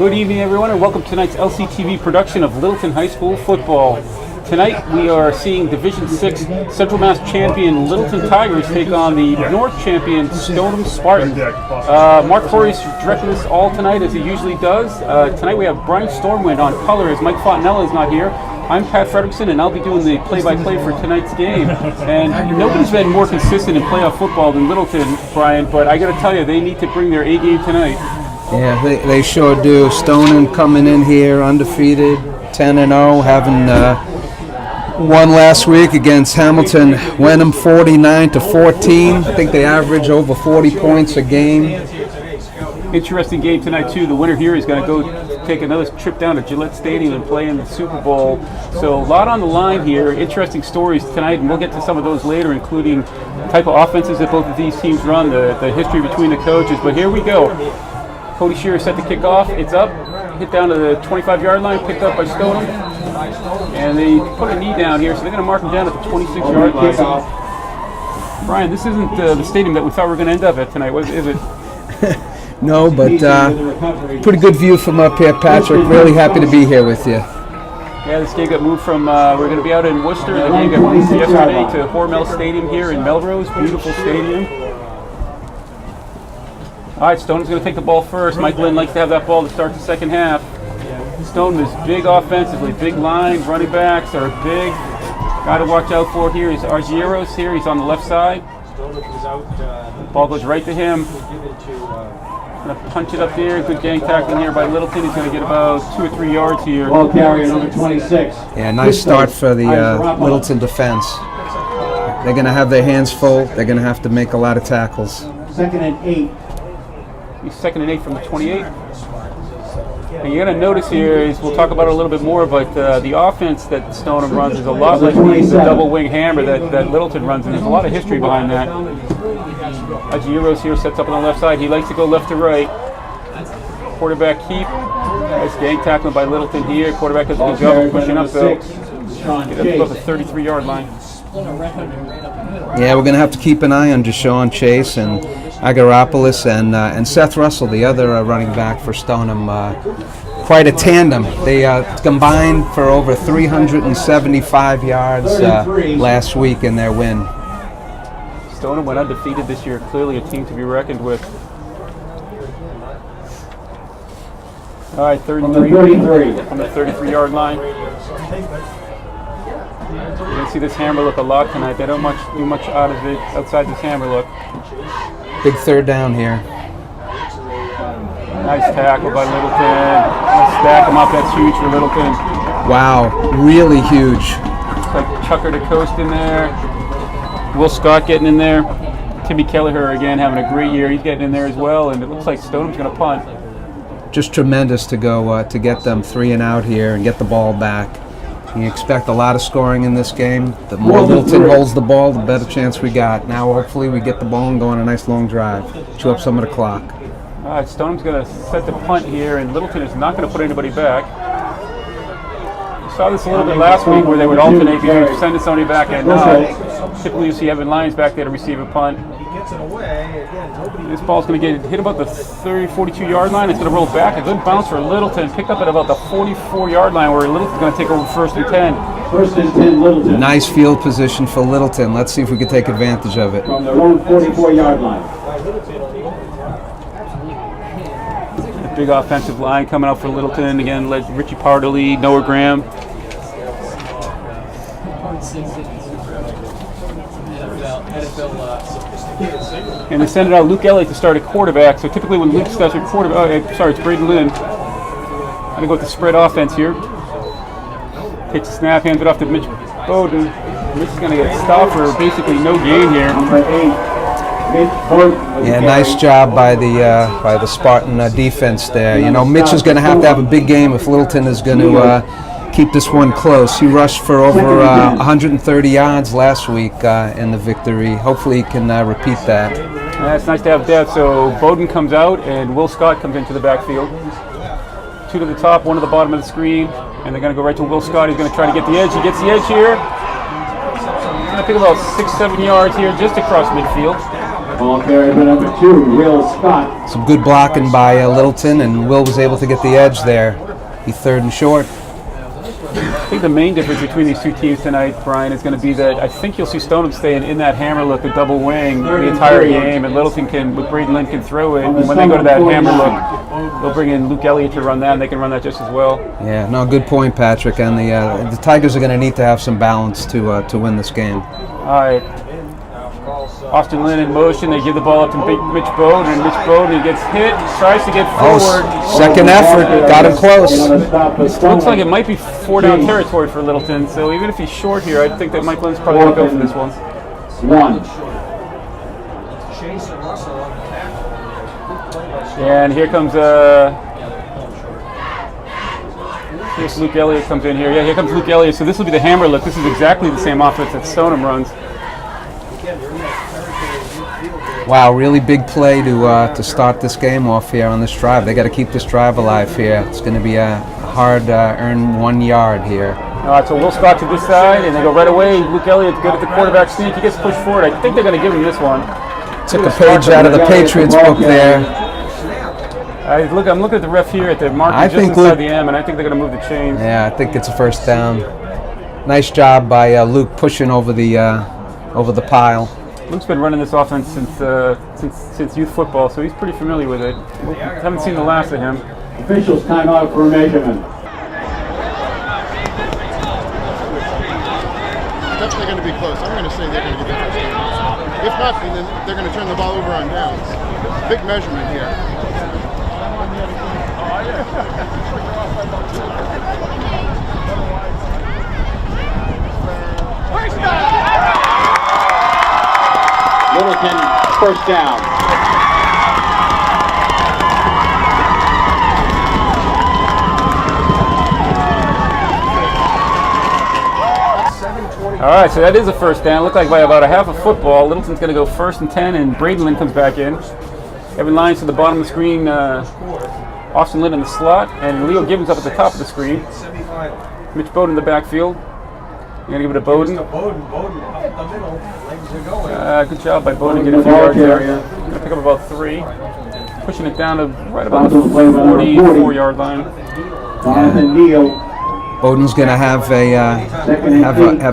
Good evening, everyone, and welcome to tonight's LCTV production of Littleton High School football. Tonight we are seeing Division 6 Central Mass champion Littleton Tigers take on the North champion Stoneham Spartans. Mark Corey's directing this all tonight as he usually does. Tonight we have Brian Stormwind on color as Mike Fontanella is not here. I'm Pat Fredrickson, and I'll be doing the play-by-play for tonight's game. And nobody's been more consistent in playoff football than Littleton, Brian, but I got to tell you, they need to bring their A game tonight. Yeah, they sure do. Stoneham coming in here undefeated, 10-0, having won last week against Hamilton, Wenham 49-14. I think they average over 40 points a game. Interesting game tonight too. The winner here is going to go take another trip down to Gillette Stadium and play in the Super Bowl. So a lot on the line here. Interesting stories tonight, and we'll get to some of those later, including the type of offenses that both of these teams run, the history between the coaches. But here we go. Cody Shearer set to kick off. It's up, hit down to the 25-yard line, picked up by Stoneham. And they put a knee down here, so they're going to mark him down at the 26-yard line. Brian, this isn't the stadium that we thought we were going to end up at tonight, is it? No, but pretty good view from up here, Patrick. Really happy to be here with you. Yeah, this game got moved from, we're going to be out in Worcester. The game got moved yesterday to Hormel Stadium here in Melrose. Beautiful stadium. All right, Stoneham's going to take the ball first. Mike Lynn likes to have that ball to start the second half. Stoneham is big offensively, big line, running backs are big. Got to watch out for here is Argieros here. He's on the left side. Ball goes right to him. Going to punch it up there. Good gang tackling here by Littleton. He's going to get about 2 or 3 yards here. Ball carrier number 26. Yeah, nice start for the Littleton defense. They're going to have their hands full. They're going to have to make a lot of tackles. 2nd and 8. He's 2nd and 8 from the 28. And you're going to notice here is, we'll talk about it a little bit more, but the offense that Stoneham runs is a lot like the double wing hammer that Littleton runs, and there's a lot of history behind that. Agiros here sets up on the left side. He likes to go left to right. Quarterback keep. Nice gang tackling by Littleton here. Quarterback does a good job of pushing up though. Get up above the 33-yard line. Yeah, we're going to have to keep an eye on Deshaun Chase and Agaropoulos and Seth Russell, the other running back for Stoneham. Quite a tandem. They combined for over 375 yards last week in their win. Stoneham went undefeated this year. Clearly a team to be reckoned with. All right, 33 on the 33-yard line. You're going to see this hammer look a lot tonight. They don't do much out of it outside this hammer look. Big third down here. Nice tackle by Littleton. Stack him up. That's huge for Littleton. Wow, really huge. Looks like Chucker to coast in there. Will Scott getting in there. Timmy Kelleher again having a great year. He's getting in there as well, and it looks like Stoneham's going to punt. Just tremendous to go to get them 3 and out here and get the ball back. You expect a lot of scoring in this game. The more Littleton holds the ball, the better chance we got. Now hopefully we get the ball and go on a nice long drive. Chew up some of the clock. All right, Stoneham's going to set the punt here, and Littleton is not going to put anybody back. We saw this a little bit last week where they would alternate between sending somebody back and not. Typically you see Evan Lyons back there to receive a punt. This ball's going to get hit about the 42-yard line. It's going to roll back. A good bounce for Littleton. Picked up at about the 44-yard line where Littleton's going to take over 1st and 10. 1st and 10, Littleton. Nice field position for Littleton. Let's see if we can take advantage of it. From their own 44-yard line. A big offensive line coming out for Littleton. Again, led Richie Pardley, Noah Graham. And they send it out Luke Elliott to start at quarterback. So typically when Luke starts at quarterback, it's Braden Lynn. I'm going to go with the spread offense here. Takes the snap, hands it off to Mitch Bowden. Mitch is going to get stopped for basically no gain here. Yeah, nice job by the Spartan defense there. You know, Mitch is going to have a big game if Littleton is going to keep this one close. He rushed for over 130 yards last week in the victory. Hopefully he can repeat that. Yeah, it's nice to have depth. So Bowden comes out and Will Scott comes into the backfield. 2 to the top, 1 to the bottom of the screen. And they're going to go right to Will Scott. He's going to try to get the edge. He gets the edge here. He's going to pick about 6-7 yards here just across midfield. Ball carried by number 2, Will Scott. Some good blocking by Littleton, and Will was able to get the edge there. He third and short. I think the main difference between these two teams tonight, Brian, is going to be that I think you'll see Stoneham staying in that hammer look, the double wing, the entire game, and Littleton can, with Braden Lynn, can throw it. And when they go to that hammer look, they'll bring in Luke Elliott to run that, and they can run that just as well. Yeah, no, good point, Patrick. And the Tigers are going to need to have some balance to win this game. All right. Austin Lynn in motion. They give the ball up to Mitch Bowden, and Mitch Bowden, he gets hit, tries to get forward. Second effort, got him close. Looks like it might be 4-down territory for Littleton, so even if he's short here, I think that Mike Lynn's probably going to go for this one. 1. And here comes here's Luke Elliott comes in here. Yeah, here comes Luke Elliott. So this will be the hammer look. This is exactly the same offense that Stoneham runs. Wow, really big play to start this game off here on this drive. They got to keep this drive alive here. It's going to be a hard earn 1 yard here. All right, so Will Scott to this side, and they go right away. Luke Elliott good at the quarterback sneak. He gets pushed forward. I think they're going to give him this one. Took a page out of the Patriots book there. I'm looking at the ref here at the marker just inside the M, and I think they're going to move the chains. Yeah, I think it's a first down. Nice job by Luke pushing over the pile. Luke's been running this offense since youth football, so he's pretty familiar with it. We haven't seen the last of him. Officials timeout for measurement. Definitely going to be close. I'm going to say they're going to get the first down. If not, then they're going to turn the ball over on downs. Big measurement here. Littleton, first down. All right, so that is a first down. Looked like by about a half a football. Littleton's going to go 1st and 10, and Braden Lynn comes back in. Evan Lyons to the bottom of the screen. Austin Lynn in the slot, and Leo Gibbons up at the top of the screen. Mitch Bowden in the backfield. You're going to give it to Bowden. Good job by Bowden getting a few yards there. Going to pick up about 3. Pushing it down to right about the 44-yard line. Jonathan Neal. Bowden's going to have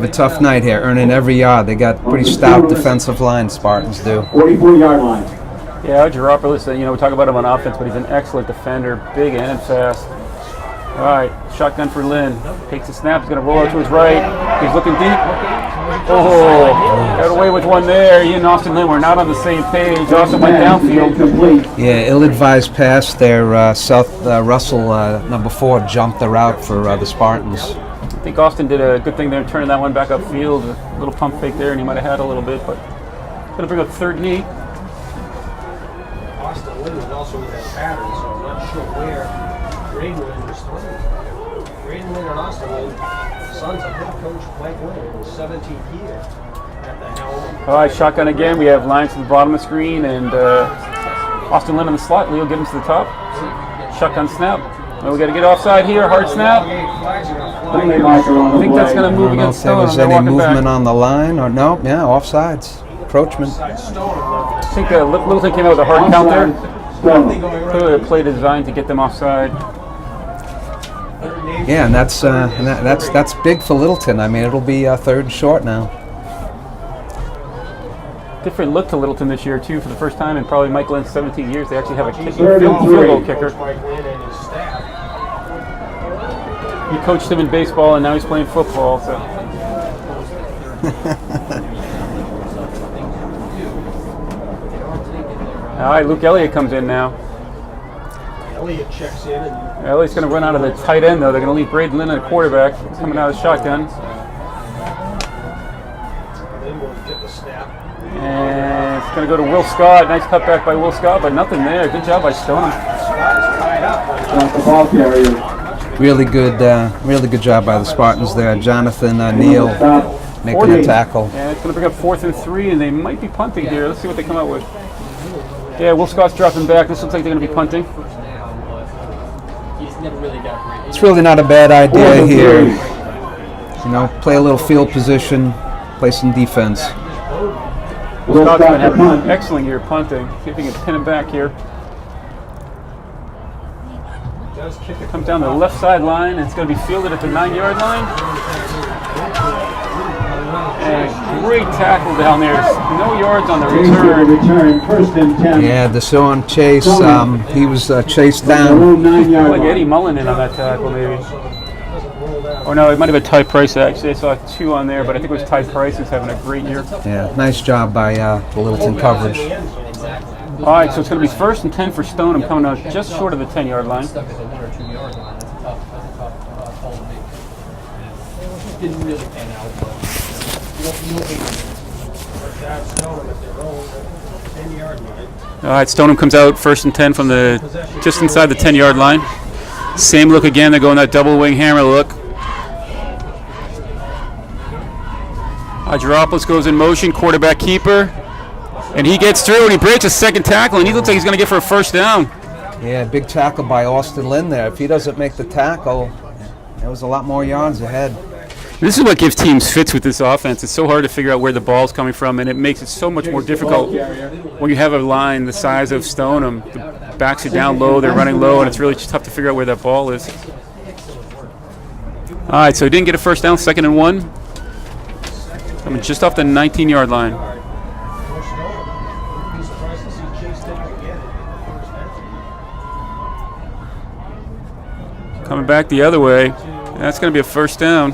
a tough night here, earning every yard. They got pretty stout defensive line, Spartans do. 44-yard line. Yeah, Geropoulos, we talk about him on offense, but he's an excellent defender, big and fast. All right, shotgun for Lynn. Takes the snap, he's going to roll out to his right. He's looking deep. Oh, got away with one there. He and Austin Lynn were not on the same page. Austin went downfield. Yeah, ill-advised pass there. Russell, number 4, jumped the route for the Spartans. I think Austin did a good thing there, turning that one back upfield. A little pump fake there, and he might have had a little bit, but going to bring up 3rd and 8. Austin Lynn is also in that pattern, so I'm not sure where Braden Lynn was throwing. Braden Lynn and Austin Lynn, sons of head coach Mike Lynn in his 17th year at the helm. All right, shotgun again. We have Lyons to the bottom of the screen, and Austin Lynn in the slot. Leo Gibbons to the top. Shotgun snap. Well, we got to get offside here. Hard snap. I think that's going to move against Stoneham. If there was any movement on the line, or no? Yeah, offsides. Encroachment. I think Littleton came out with a hard count there. Clearly a play designed to get them offside. Yeah, and that's big for Littleton. I mean, it'll be 3rd and short now. Different look to Littleton this year too. For the first time in probably Mike Lynn's 17 years, they actually have a field goal kicker. He coached him in baseball, and now he's playing football. So. All right, Luke Elliott comes in now. Elliott checks in. And Elliott's going to run out of the tight end, though. They're going to leave Braden Lynn at quarterback. He's coming out of the shotgun. then we'll get the snap. And it's going to go to Will Scott. Nice cutback by Will Scott, but nothing there. Good job by Stoneham. Scott is tied up. Not the ball carrier. Really good job by the Spartans there. Jonathan Neal making a tackle. And it's going to bring up 4th and 3, and they might be punting here. Let's see what they come out with. Yeah, Will Scott's dropping back. This looks like they're going to be punting. It's really not a bad idea here. You know, play a little field position, play some defense. We'll Scott's start been the having punt. an excellent year punting. See if he can pin him back here. Does kick it Comes down the left sideline, and it's going to be fielded at the 9-yard line. And great tackle down there. No yards on the Chase for the return. return, first and 10. Yeah, Deshaun Chase, he was chased From their down. own 9-yard Like Eddie line. Mullen in on that tackle, maybe. Or no, it might have been Ty Price, actually. I saw 2 on there, but I think it was Ty Price who's having a great year. Yeah, nice job by the Littleton coverage. All right, so it's going to be first and 10 for Stoneham, coming out just short of the 10-yard line. Didn't really pan out, but That's Stoneham at their own 10-yard line. All right, Stoneham comes out first and 10 from just inside the 10-yard line. Same look again. They're going that double wing hammer look. Adgeropoulos goes in motion, quarterback keeper, and he gets through and he breaks a second tackle, and he looks like he's going to get for a first down. Yeah, big tackle by Austin Lynn there. If he doesn't make the tackle, there was a lot more yards ahead. This is what gives teams fits with this offense. It's so hard to figure out where the ball's coming from, and it makes it so much more difficult when you have a line the size of Stoneham. The backs are down low, they're running low, and it's really tough to figure out where that ball is. All right, so he didn't get a first down, 2nd and 1. Coming just off the 19-yard line. Coming back the other way. That's going to be a first down.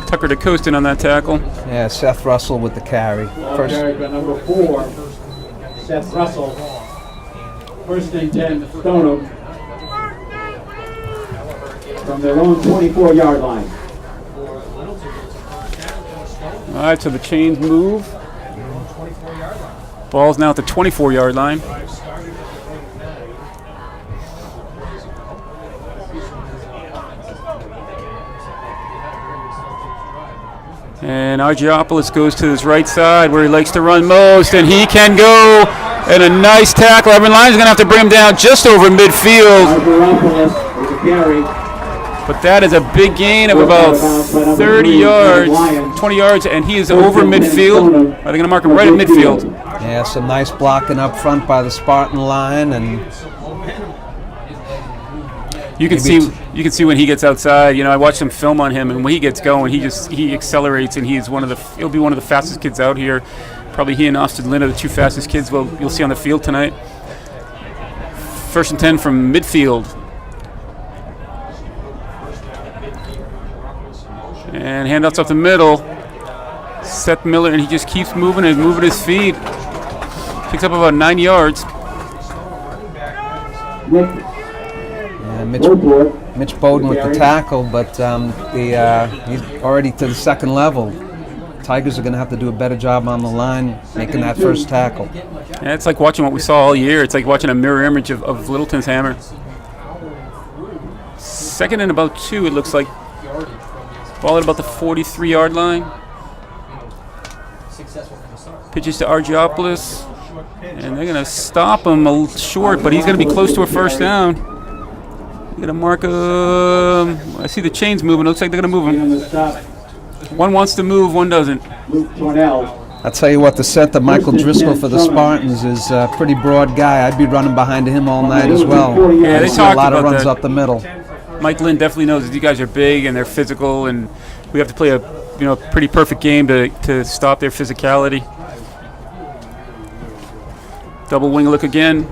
Tucker DeCosta on that tackle. Yeah, Seth Russell with the carry. First carry by number 4, Seth Russell. First and 10, Stoneham. From their own 24-yard line. All right, so the chains move. Ball's now at the 24-yard line. And Adgeropoulos goes to his right side where he likes to run most, and he can go. And a nice tackle. Everett Lyons is going to have to bring him down just over midfield. Adgeropoulos with the carry. But that is a big gain of about 30 yards, 20 yards, and he is over midfield. Are they going to mark him right at midfield? Yeah, some nice blocking up front by the Spartan line, and You can see when he gets outside. You know, I watched some film on him, and when he gets going, he accelerates, and he'll be one of the fastest kids out here. Probably he and Austin Lynn are the 2 fastest kids you'll see on the field tonight. First and 10 from midfield. And handoffs up the middle. Seth Miller, and he just keeps moving his feet. Picks up about 9 yards. yeah, Mitch Bowden with the tackle, but he's already to the 2nd level. Tigers are going to have to do a better job on the line making that first tackle. Yeah, it's like watching what we saw all year. It's like watching a mirror image of Littleton's hammer. 2nd and about 2, it looks like. Ball at about the 43-yard line. Pitches to Adgeropoulos. And they're going to stop him short, but he's going to be close to a first down. They're going to mark I see the chains moving. It looks like they're going to move him. One wants to move, one doesn't. Luke Tornell. I'll tell you what, the center, Michael Driscoll for the Spartans, is a pretty broad guy. I'd be running behind him all night as well. Yeah, they I see a talked lot of about runs that. up the middle. Mike Lynn definitely knows that you guys are big and they're physical, and we have to play a pretty perfect game to stop their physicality. Double wing look again.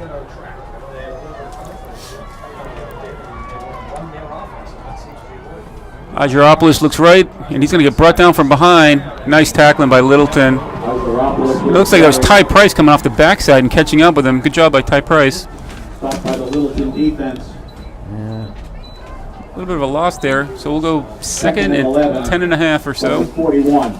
Adgeropoulos looks right, and he's going to get brought down from behind. Nice tackling by Littleton. It looks like that was Ty Price coming off the backside and catching up with him. Good job by Ty Price. Stopped by the Littleton defense. A little bit of a loss there, so we'll go 2nd and 11. 10 and a half or so. 41.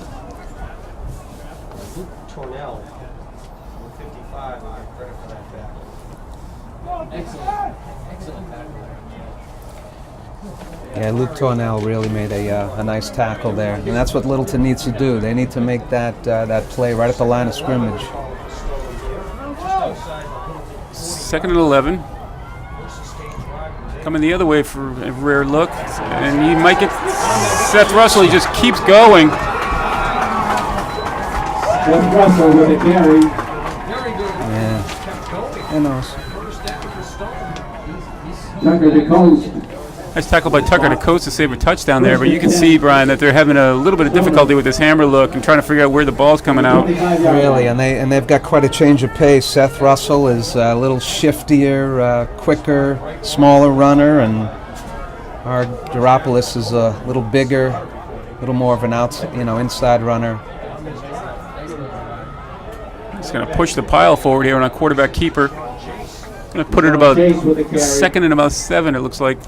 Tornell, 155, credit for that tackle. excellent tackle. Yeah, Luke Tornell really made a nice tackle there, and that's what Littleton needs to do. They need to make that play right at the line of scrimmage. 2nd and 11. Coming the other way for a rare look, and he might get Seth Russell. He just keeps going. Seth Russell with a carry. Yeah. Who knows? Tucker DeCoste. Nice tackle by Tucker DeCoste to save a touchdown there, but you can see, Brian, that they're having a little bit of difficulty with this hammer look and trying to figure out where the ball's coming out. Really, and they've got quite a change of pace. Seth Russell is a little shiftier, quicker, smaller runner, and our Garopolis is a little bigger, a little more of an inside runner. He's going to push the pile forward here on a quarterback keeper. Going to put it about second and about 7, it looks like.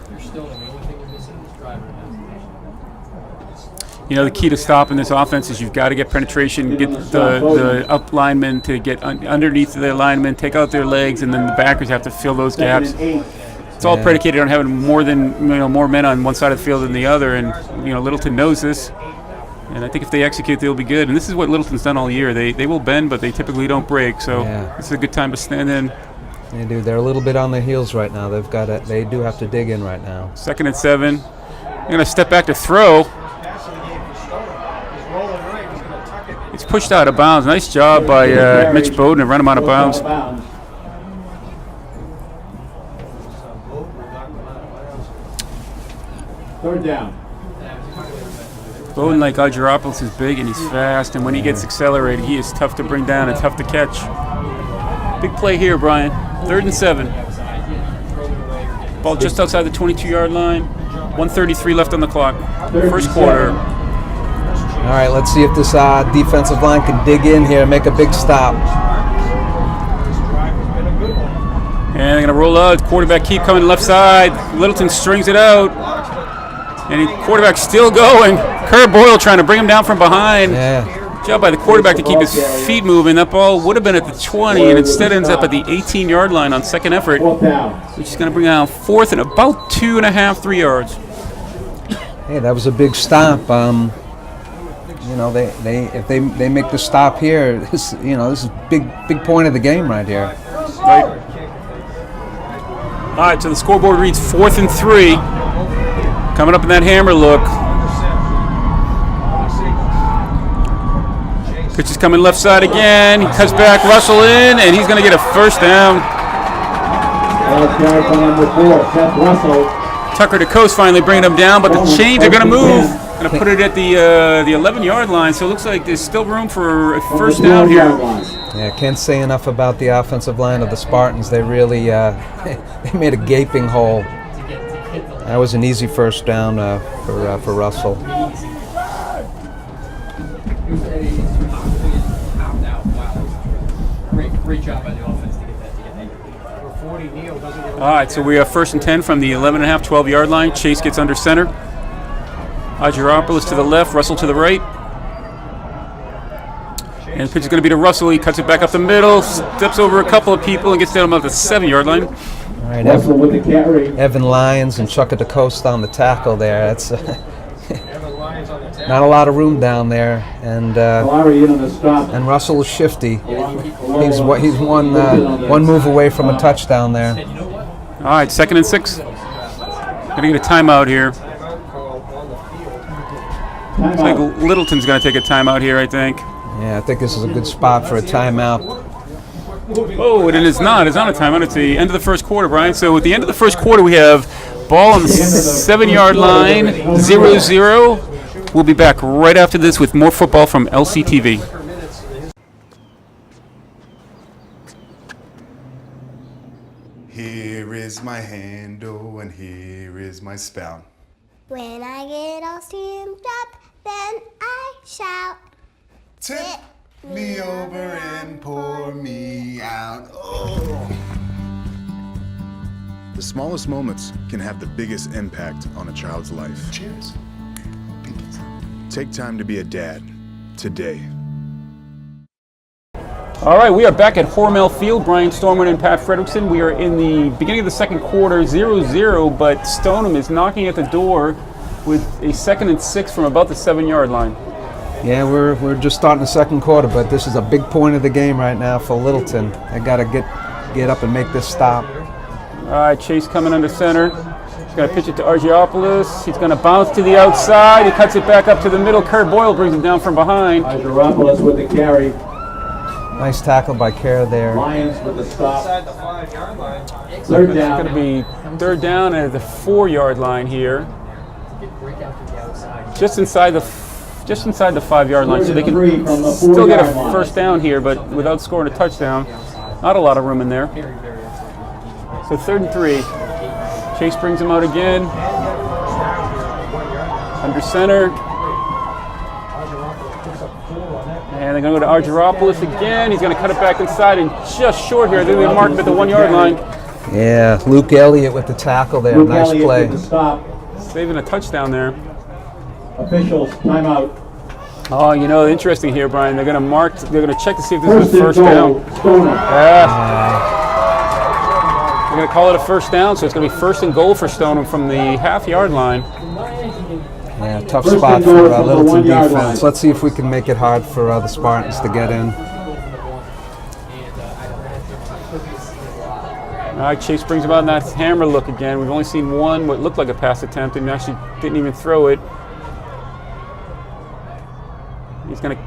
You know, the key to stopping this offense is you've got to get penetration, get the up linemen to get underneath their linemen, take out their legs, and then the backers have to fill those gaps. It's all predicated on having more men on one side of the field than the other, and Littleton knows this. And I think if they execute, they'll be good. And this is what Littleton's done all year. They will bend, but they typically don't break. So This is a good time to stand in. They do. They're a little bit on their heels right now. They do have to dig in right now. 2nd and 7. They're going to step back to throw. It's pushed out of bounds. Nice job by Mitch Bowden to run him out of bounds. 3rd down. Bowden, like Argyropoulos, is big and he's fast, and when he gets accelerated, he is tough to bring down and tough to catch. Big play here, Brian. 3rd and 7. Ball just outside the 22-yard line. 1:33 left on the clock. First quarter. All right, let's see if this defensive line can dig in here and make a big stop. And they're going to roll out. Quarterback keep coming left side. Littleton strings it out. And quarterback still going. Kerr Boyle trying to bring him down from behind. Yeah. Good job by the quarterback to keep his feet moving. That ball would have been at the 20 and instead ends up at the 18-yard line on second effort, which is going to bring down 4th and about 2.5, 3 yards. Hey, that was a big stop. If they make the stop here, this is big point of the game right here. Right. All right, so the scoreboard reads 4th and 3. Coming up in that hammer look. Pitch is coming left side again. He cuts back, Russell in, and he's going to get a first down. Number 4, Seth Russell. Tucker DeCoste finally bringing him down, but the chains are going to move. Going to put it at the 11-yard line, so it looks like there's still room for a first down here. Yeah, can't say enough about the offensive line of the Spartans. They really they made a gaping hole. That was an easy first down for Russell. Great job by the offense to get that All right, so we have 1st and 10 from the 11.5, 12-yard line. Chase gets under center. Argyropoulos to the left, Russell to the right. And the pitch is going to be to Russell. He cuts it back up the middle, steps over a couple of people, and gets down about the 7-yard line. All right, Russell with the carry. Evan Lyons and Chuck DeCoste on the tackle there. That's not a lot of room down there, and Russell is shifty. He's one move away from a touchdown there. All right, 2nd and 6. Going to get a timeout here. Looks like Littleton's going to take a timeout here, I think. Yeah, I think this is a good spot for a timeout. Oh, and it's not a timeout. It's the end of the first quarter, Brian. So at the end of the first quarter, we have ball on the 7-yard line, 0-0. We'll be back right after this with more football from LCTV. Here is my handle and here is my spout. When I get all steamed up, then I shout. Tip me over and pour me out. Oh. The smallest moments can have the biggest impact on a child's life. Cheers. Take time to be a dad today. All right, we are back at Hormel Field. Brian Stormwood and Pat Fredrickson. We are in the beginning of the second quarter, 0-0, but Stoneham is knocking at the door with a 2nd and 6 from about the 7-yard line. Yeah, we're just starting the second quarter, but this is a big point of the game right now for Littleton. They got to get up and make this stop. All right, Chase coming under center. He's going to pitch it to Argyropoulos. He's going to bounce to the outside. He cuts it back up to the middle. Kerr Boyle brings him down from behind. Argyropoulos with the carry. Nice tackle by Kerr there. Lions with the stop. Inside the 5-yard line. Third It's down. going to be third down at the 4-yard line here, just inside the 5-yard line, so they can Three from the still get a 4-yard line. first down here, but without scoring a touchdown. Not a lot of room in there. So 3rd and 3. Chase brings him out again. Under center. And they're going to go to Argyropoulos again. He's going to cut it back inside and just short here. They're going to mark him at the 1-yard line. Yeah, Luke Elliott with the tackle there. Luke Nice Elliott play. with the stop. Saving a touchdown there. Officials, timeout. Oh, you know, interesting here, Brian. They're going to check to see if this is a First first and down. goal, Stoneham. Yeah. They're going to call it a first down, so it's going to be 1st and goal for Stoneham from the half-yard line. Yeah, tough First spot and for goal from the Littleton 1-yard defense. line. Let's see if we can make it hard for the Spartans to get in. All right, Chase brings him out in that hammer look again. We've only seen one, what looked like a pass attempt, and actually didn't even throw it. He's going to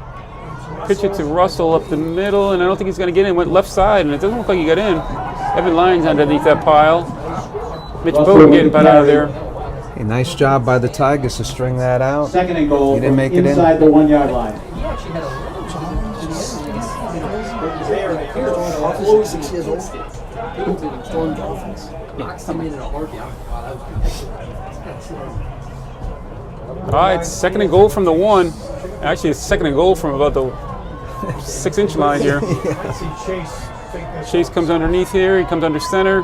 pitch it to Russell up the middle, and I don't think he's going to get in. Went left side, and it doesn't look like he got in. Evan Lyons underneath that pile. Mitch Bowden getting about out of there. A nice job by the Tigers to string that out. 2nd and goal He didn't from make it in. inside the 1-yard line. All right, 2nd and goal from the 1. Actually, it's 2nd and goal from about the 6-inch line here. Chase comes underneath here. He comes under center.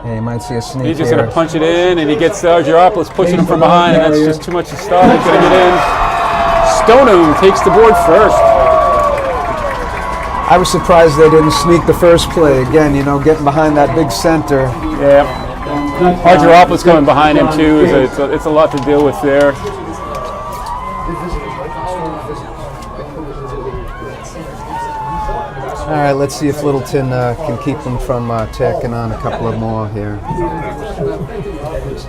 Yeah, you might see a sneak He's just here. going to punch it in, and he gets Argyropoulos pushing him from behind, and that's just too much to stop. He's going to get in. Stoneham takes the board first. I was surprised they didn't sneak the first play. Again, you know, getting behind that big center. Yeah. Argyropoulos coming behind him, too. It's a lot to deal with there. All right, let's see if Littleton can keep them from tacking on a couple of more here.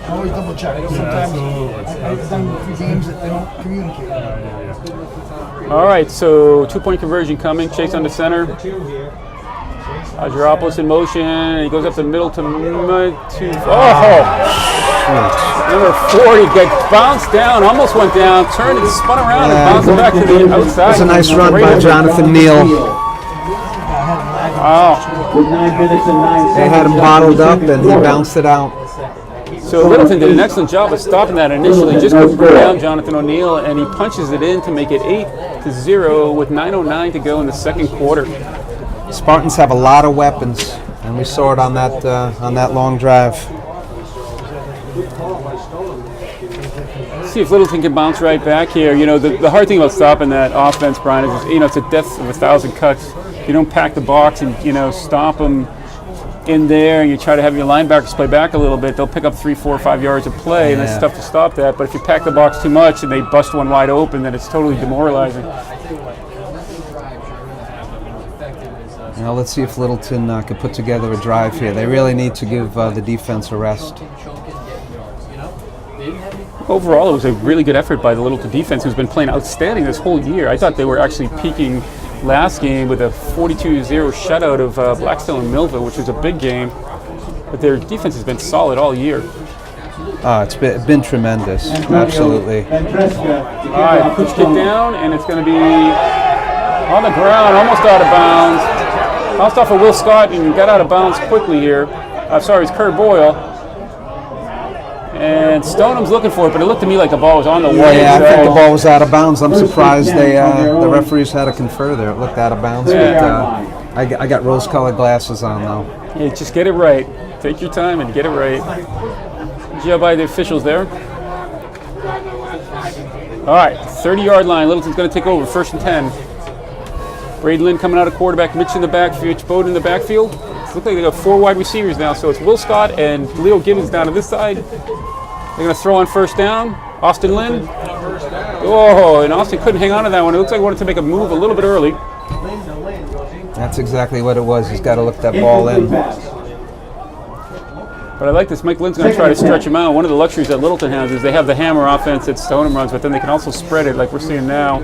Always double check. Sometimes I've done a few games that they don't communicate. All right, so 2-point conversion coming. Chase on the center. Argyropoulos in motion. He goes up the middle to number 40 gets bounced down, almost went down, turned and spun around and bounced back to the outside. That's a nice run by Jonathan Neal. Wow. With 9 minutes and 9 seconds. They had him bottled up and he bounced it out. So Littleton did an excellent job of stopping that initially. Just goes down Jonathan O'Neill, and he punches it in to make it 8-0 with 9:09 to go in the 2nd quarter. Spartans have a lot of weapons, and we saw it on that long drive. See if Littleton can bounce right back here. You know, the hard thing about stopping that offense, Brian, is it's a death of 1,000 cuts. You don't pack the box and stop them in there, and you try to have your linebackers play back a little bit. They'll pick up 3, 4, 5 yards of play, and it's tough to stop that. But if you pack the box too much and they bust one wide open, then it's totally demoralizing. Now let's see if Littleton can put together a drive here. They really need to give the defense a rest. Overall, it was a really good effort by the Littleton defense, who's been playing outstanding this whole year. I thought they were actually peaking last game with a 42-0 shutout of Blackstone and Millville, which was a big game. But their defense has been solid all year. It's been tremendous, absolutely. All right, pitch kick down, and it's going to be on the ground, almost out of bounds. Bounced off of Will Scott and got out of bounds quickly here. Sorry, it's Kurt Boyle. And Stoneham's looking for it, but it looked to me like the ball was on the way. Yeah, I think the ball was out of bounds. I'm surprised the referees had to confer there. It looked out of bounds, but I got rose-colored glasses on though. Yeah, just get it right. Take your time and get it right. Good job by the officials there. All right, 30-yard line. Littleton's going to take over, 1st and 10. Braden Lynn coming out of quarterback, Mitch in the backfield, Mitch Bowden in the backfield. It looks like they got 4 wide receivers now, so it's Will Scott and Leo Gibbons down to this side. They're going to throw on 1st down. Austin Lynn. Oh, and Austin couldn't hang on to that one. It looks like he wanted to make a move a little bit early. That's exactly what it was. He's got to look that ball in. But I like this. Mike Lynn's going to try to stretch him out. One of the luxuries that Littleton has is they have the hammer offense that Stoneham runs, but then they can also spread it like we're seeing now.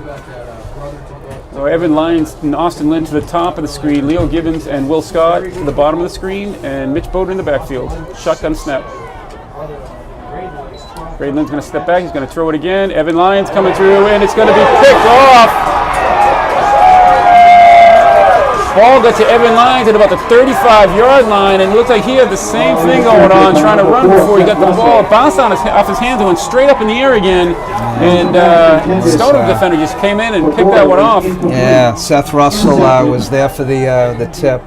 So Evan Lyons and Austin Lynn to the top of the screen, Leo Gibbons and Will Scott to the bottom of the screen, and Mitch Bowden in the backfield. Shotgun snap. Braden Lynn's going to step back. He's going to throw it again. Evan Lyons coming through, and it's going to be picked off. Ball got to Evan Lyons at about the 35-yard line, and it looks like he had the same thing going on, trying to run before he got the ball. It bounced off his hands and went straight up in the air again. And Stoneham defender just came in and picked that one off. Yeah, Seth Russell was there for the tip.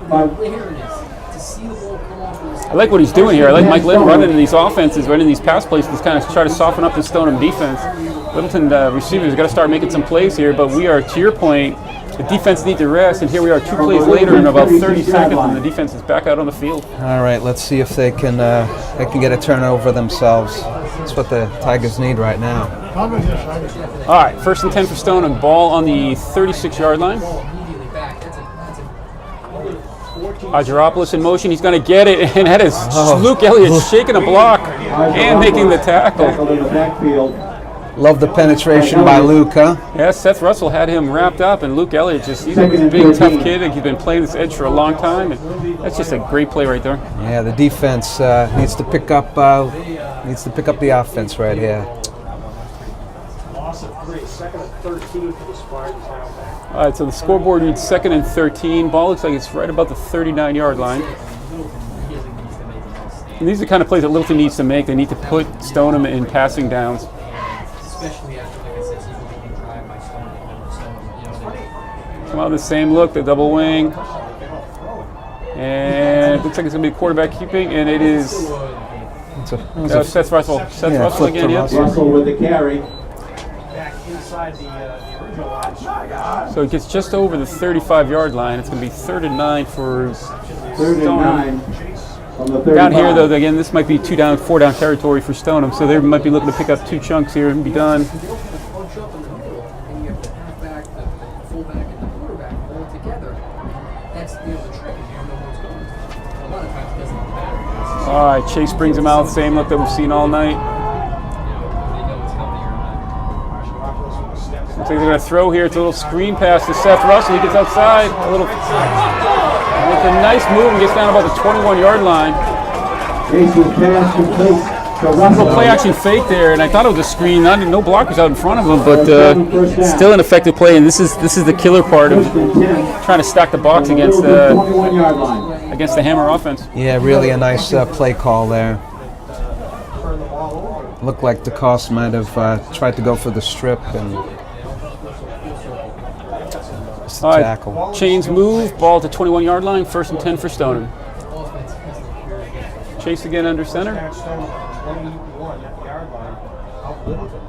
I like what he's doing here. I like Mike Lynn running these offenses, running these pass plays to kind of try to soften up the Stoneham defense. Littleton receivers got to start making some plays here, but we are, to your point, the defense needs to rest, and here we are 2 plays later in about 30 seconds, and the defense is back out on the field. All right, let's see if they can get a turnover themselves. That's what the Tigers need right now. All right, 1st and 10 for Stoneham. Ball on the 36-yard line. Ageropoulos in motion. He's going to get it, and that is Luke Elliott shaking a block and making the tackle. Love the penetration by Luke, huh? Yeah, Seth Russell had him wrapped up, and Luke Elliott he's a big, tough kid, and he's been playing this edge for a long time, and that's just a great play right there. Yeah, the defense needs to pick up the offense right here. Loss of 3, 2nd and 13 for the Spartans now back. All right, so the scoreboard reads 2nd and 13. Ball looks like it's right about the 39-yard line. And these are the kind of plays that Littleton needs to make. They need to put Stoneham in passing downs. Especially after, like I said, people being drive by Stoneham. Come on, the same look, the double wing. And it looks like it's going to be quarterback keeping, and it is Seth Russell. Seth Russell again, yeah. Russell with the carry. Back inside the original line. So it gets just over the 35-yard line. It's going to be 3rd and 9 for 3rd and 9 on the 35. Down here, though, again, this might be 4 down territory for Stoneham, so they might be looking to pick up 2 chunks here and be done. Bunch up in the middle, and you have the halfback, the fullback, and the quarterback all together. That's the trick, is you know what's going on. A lot of times it doesn't matter. All right, Chase brings him out, same look that we've seen all night. They know it's healthier or not. Looks like they're going to throw here. It's a little screen pass to Seth Russell. He gets outside. With a nice move and gets down about the 21-yard line. Jason's pass complete to Russell. Little play action fake there, and I thought it was a screen. No blockers out in front of him, but still an effective play. And this is the killer part of trying to stack the box against the 21-yard line. against the Hammer offense. Yeah, really a nice play call there. Looked like DeCoste might have tried to go for the strip and just All right, tackle. chains move, ball to 21-yard line, 1st and 10 for Stoneham. Chase again under center. 21 at the yard line. Out Littleton.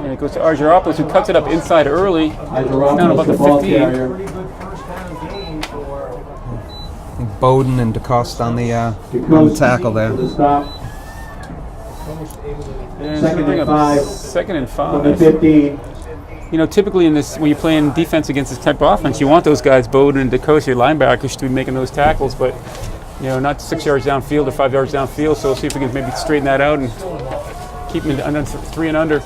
And it goes to Ageropoulos, who cuts it up inside early. Down about the 15. Pretty good first down game for I think Bowden and DeCoste on the tackle there. The stop. And Second bring and up 5. 2nd and From the 5. 15. You know, typically in this, when you're playing defense against this type of offense, you want those guys, Bowden and DeCoste, your linebackers, to be making those tackles, but not 6 yards downfield or 5 yards downfield. So we'll see if we can maybe straighten that out and keep them under 3 and under.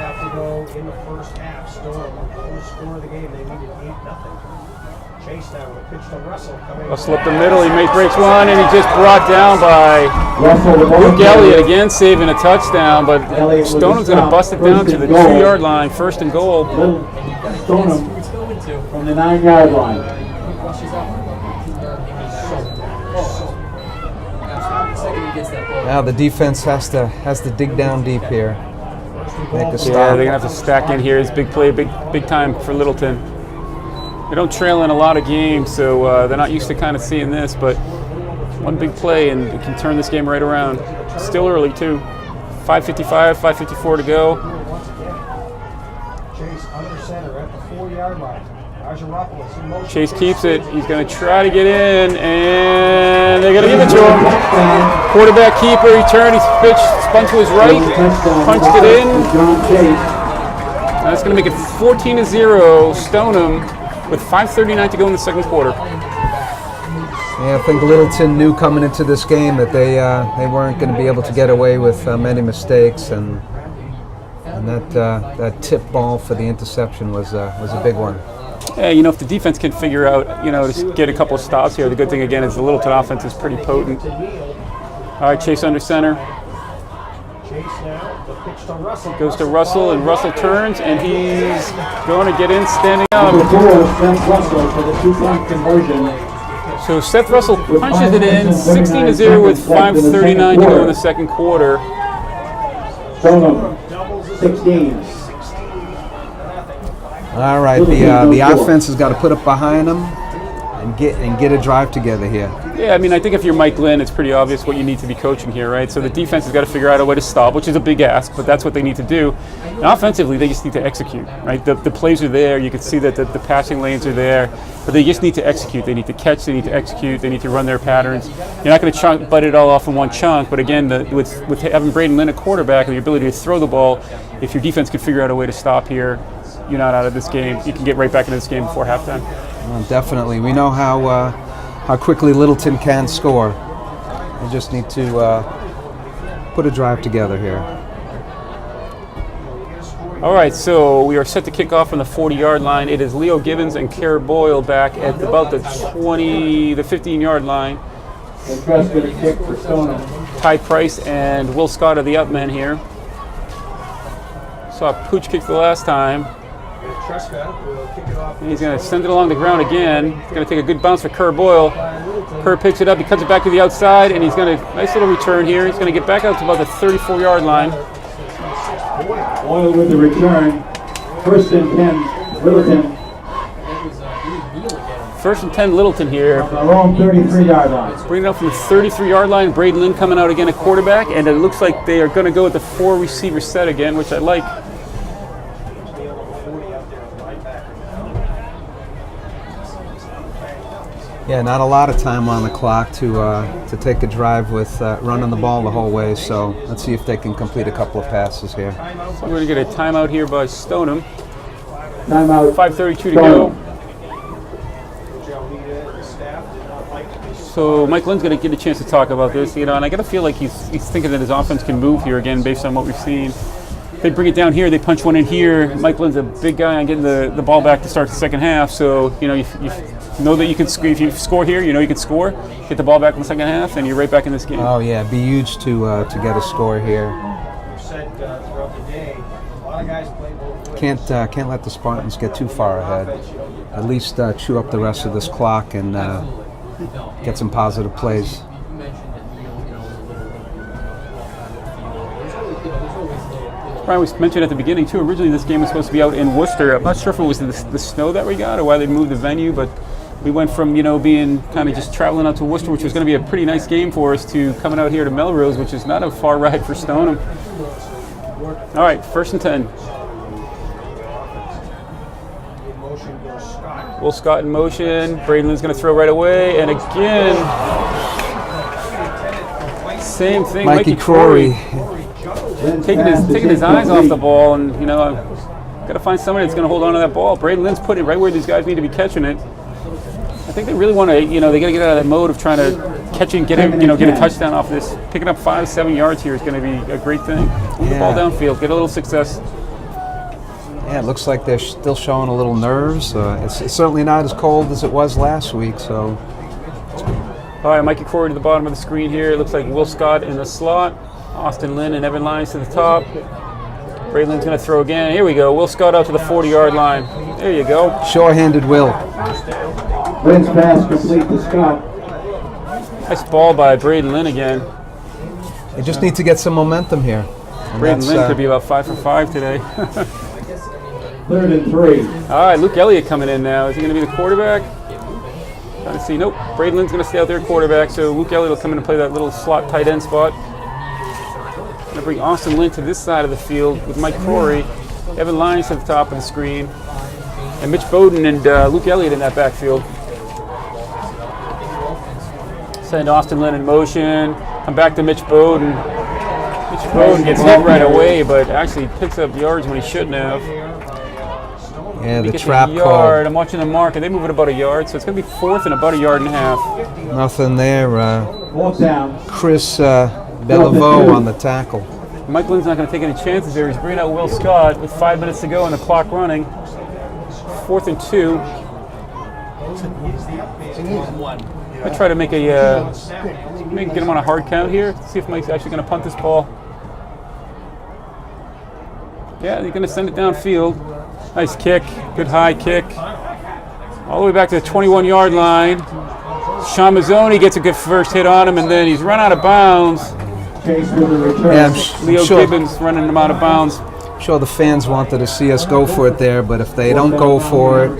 have to go in the first half. Stoneham, the score of the game, they needed 8-0. Chase now with a pitch to Russell coming. Russell up the middle, he breaks one, and he just brought down by Russell with Luke Elliott again, saving a touchdown, but Stoneham's going to bust it down to the 2-yard line, 1st and goal. Stoneham from the 9-yard line. Now the defense has to dig down deep here. Make a Yeah, stop. they're going to have to stack in here. It's big play, big time for Littleton. They don't trail in a lot of games, so they're not used to kind of seeing this, but one big play and it can turn this game right around. Still early, too. 5:55, 5:54 to go. Chase under center at the 4-yard line. Ageropoulos in motion. Chase keeps it. He's going to try to get in, and they're going to give it to him. Quarterback keeper, he turned, he pitched, spun to his right, punched it in. And that's going to make it 14-0 Stoneham with 5:39 to go in the second quarter. Yeah, I think Littleton knew coming into this game that they weren't going to be able to get away with many mistakes, and And that tip ball for the interception was a big one. Yeah, you know, if the defense can figure out, you know, to get a couple of stops here, the good thing again is the Littleton offense is pretty potent. All right, Chase under center. Chase now, the pitch to Russell. Goes to Russell, and Russell turns, and he's going to get in standing up. Number 4, Seth Russell for the 2-point conversion. So Seth Russell punches it in, 16-0 with 5:39 to go in the second quarter. Stoneham, 16. All right, the offense has got to put it behind them and get a drive together here. Yeah, I mean, I think if you're Mike Lynn, it's pretty obvious what you need to be coaching here, right? So the defense has got to figure out a way to stop, which is a big ask, but that's what they need to do. And offensively, they just need to execute, right? The plays are there. You can see that the passing lanes are there, but they just need to execute. They need to catch. They need to execute. They need to run their patterns. You're not going to butt it all off in one chunk, but again, with having Braden Lynn at quarterback and the ability to throw the ball, if your defense can figure out a way to stop here, you're not out of this game. You can get right back into this game before halftime. Well, definitely. We know how quickly Littleton can score. We just need to put a drive together here. All right, so we are set to kick off from the 40-yard line. It is Leo Gibbons and Kerr Boyle back at about the 15-yard line. The press going to kick for Stoneham. Ty Price and Will Scott are the up men here. Saw Pooch kick the last time. And he's going to send it along the ground again. He's going to take a good bounce for Kerr Boyle. Kerr picks it up, he cuts it back to the outside, and he's going to, nice little return here. He's going to get back out to about the 34-yard line. Boyle with the return. First and 10, Littleton. First and 10, Littleton here. Our own 33-yard line. Bringing it up from the 33-yard line. Braden Lynn coming out again at quarterback, and it looks like they are going to go with the 4-receiver set again, which I like. Yeah, not a lot of time on the clock to take a drive with running the ball the whole way. So let's see if they can complete a couple of passes here. So we're going to get a timeout here by Stoneham. Timeout. 5:32 to go. So Mike Lynn's going to get a chance to talk about this, you know, and I got to feel like he's thinking that his offense can move here again based on what we've seen. They bring it down here, they punch one in here. Mike Lynn's a big guy on getting the ball back to start the second half, so you know you know that you can if you score here, you know you can score, get the ball back in the second half, and you're right back in this game. Oh yeah, be huge to get a score here. Can't let the Spartans get too far ahead. At least chew up the rest of this clock and get some positive plays. Brian, we mentioned at the beginning too, originally this game was supposed to be out in Worcester. I'm not sure if it was the snow that we got or why they moved the venue, but we went from, you know, being kind of just traveling out to Worcester, which was going to be a pretty nice game for us, to coming out here to Melrose, which is not a far ride for Stoneham. All right, 1st and 10. Will Scott in motion. Braden Lynn's going to throw right away, and again, same thing. Mikey Crory. Taking his eyes off the ball, and you know, I've got to find somebody that's going to hold on to that ball. Braden Lynn's putting it right where these guys need to be catching it. I think they really want to, you know, they got to get out of that mode of trying to catch it and get a touchdown off this. Picking up 5-7 yards here is going to be a great thing. Move the ball downfield, get a little success. Yeah, it looks like they're still showing a little nerves. It's certainly not as cold as it was last week, so. All right, Mikey Crory to the bottom of the screen here. It looks like Will Scott in the slot. Austin Lynn and Evan Lyons to the top. Braden Lynn's going to throw again. Here we go. Will Scott out to the 40-yard line. There you go. Sure-handed Will. Lynn's pass complete to Scott. Nice ball by Braden Lynn again. They just need to get some momentum here. Braden Lynn could be about 5 for 5 today. 3rd and 3. All right, Luke Elliott coming in now. Is he going to be the quarterback? Trying to see. Nope. Braden Lynn's going to stay out there quarterback, so Luke Elliott will come in and play that little slot tight end spot. Going to bring Austin Lynn to this side of the field with Mike Crory, Evan Lyons to the top of the screen, and Mitch Bowden and Luke Elliott in that backfield. Send Austin Lynn in motion. Come back to Mitch Bowden. Mitch Bowden gets hit right away, but actually picks up yards when he shouldn't have. Yeah, He the gets trap a yard. call. I'm watching the mark, and they move it about a yard, so it's going to be 4th and about a yard and a half. Nothing there. Fourth down. Chris Bellevaux on the tackle. Mike Lynn's not going to take any chances there. He's bringing out Will Scott with 5 minutes to go and the clock running. 4th and 2. I try to make a maybe get him on a hard count here. See if Mike's actually going to punt this ball. Yeah, they're going to send it downfield. Nice kick, good high kick. All the way back to the 21-yard line. Sean Mazzoni gets a good first hit on him, and then he's run out of bounds. Yeah, Leo Gibbons running him out of bounds. I'm sure the fans wanted to see us go for it there, but if they don't go for it,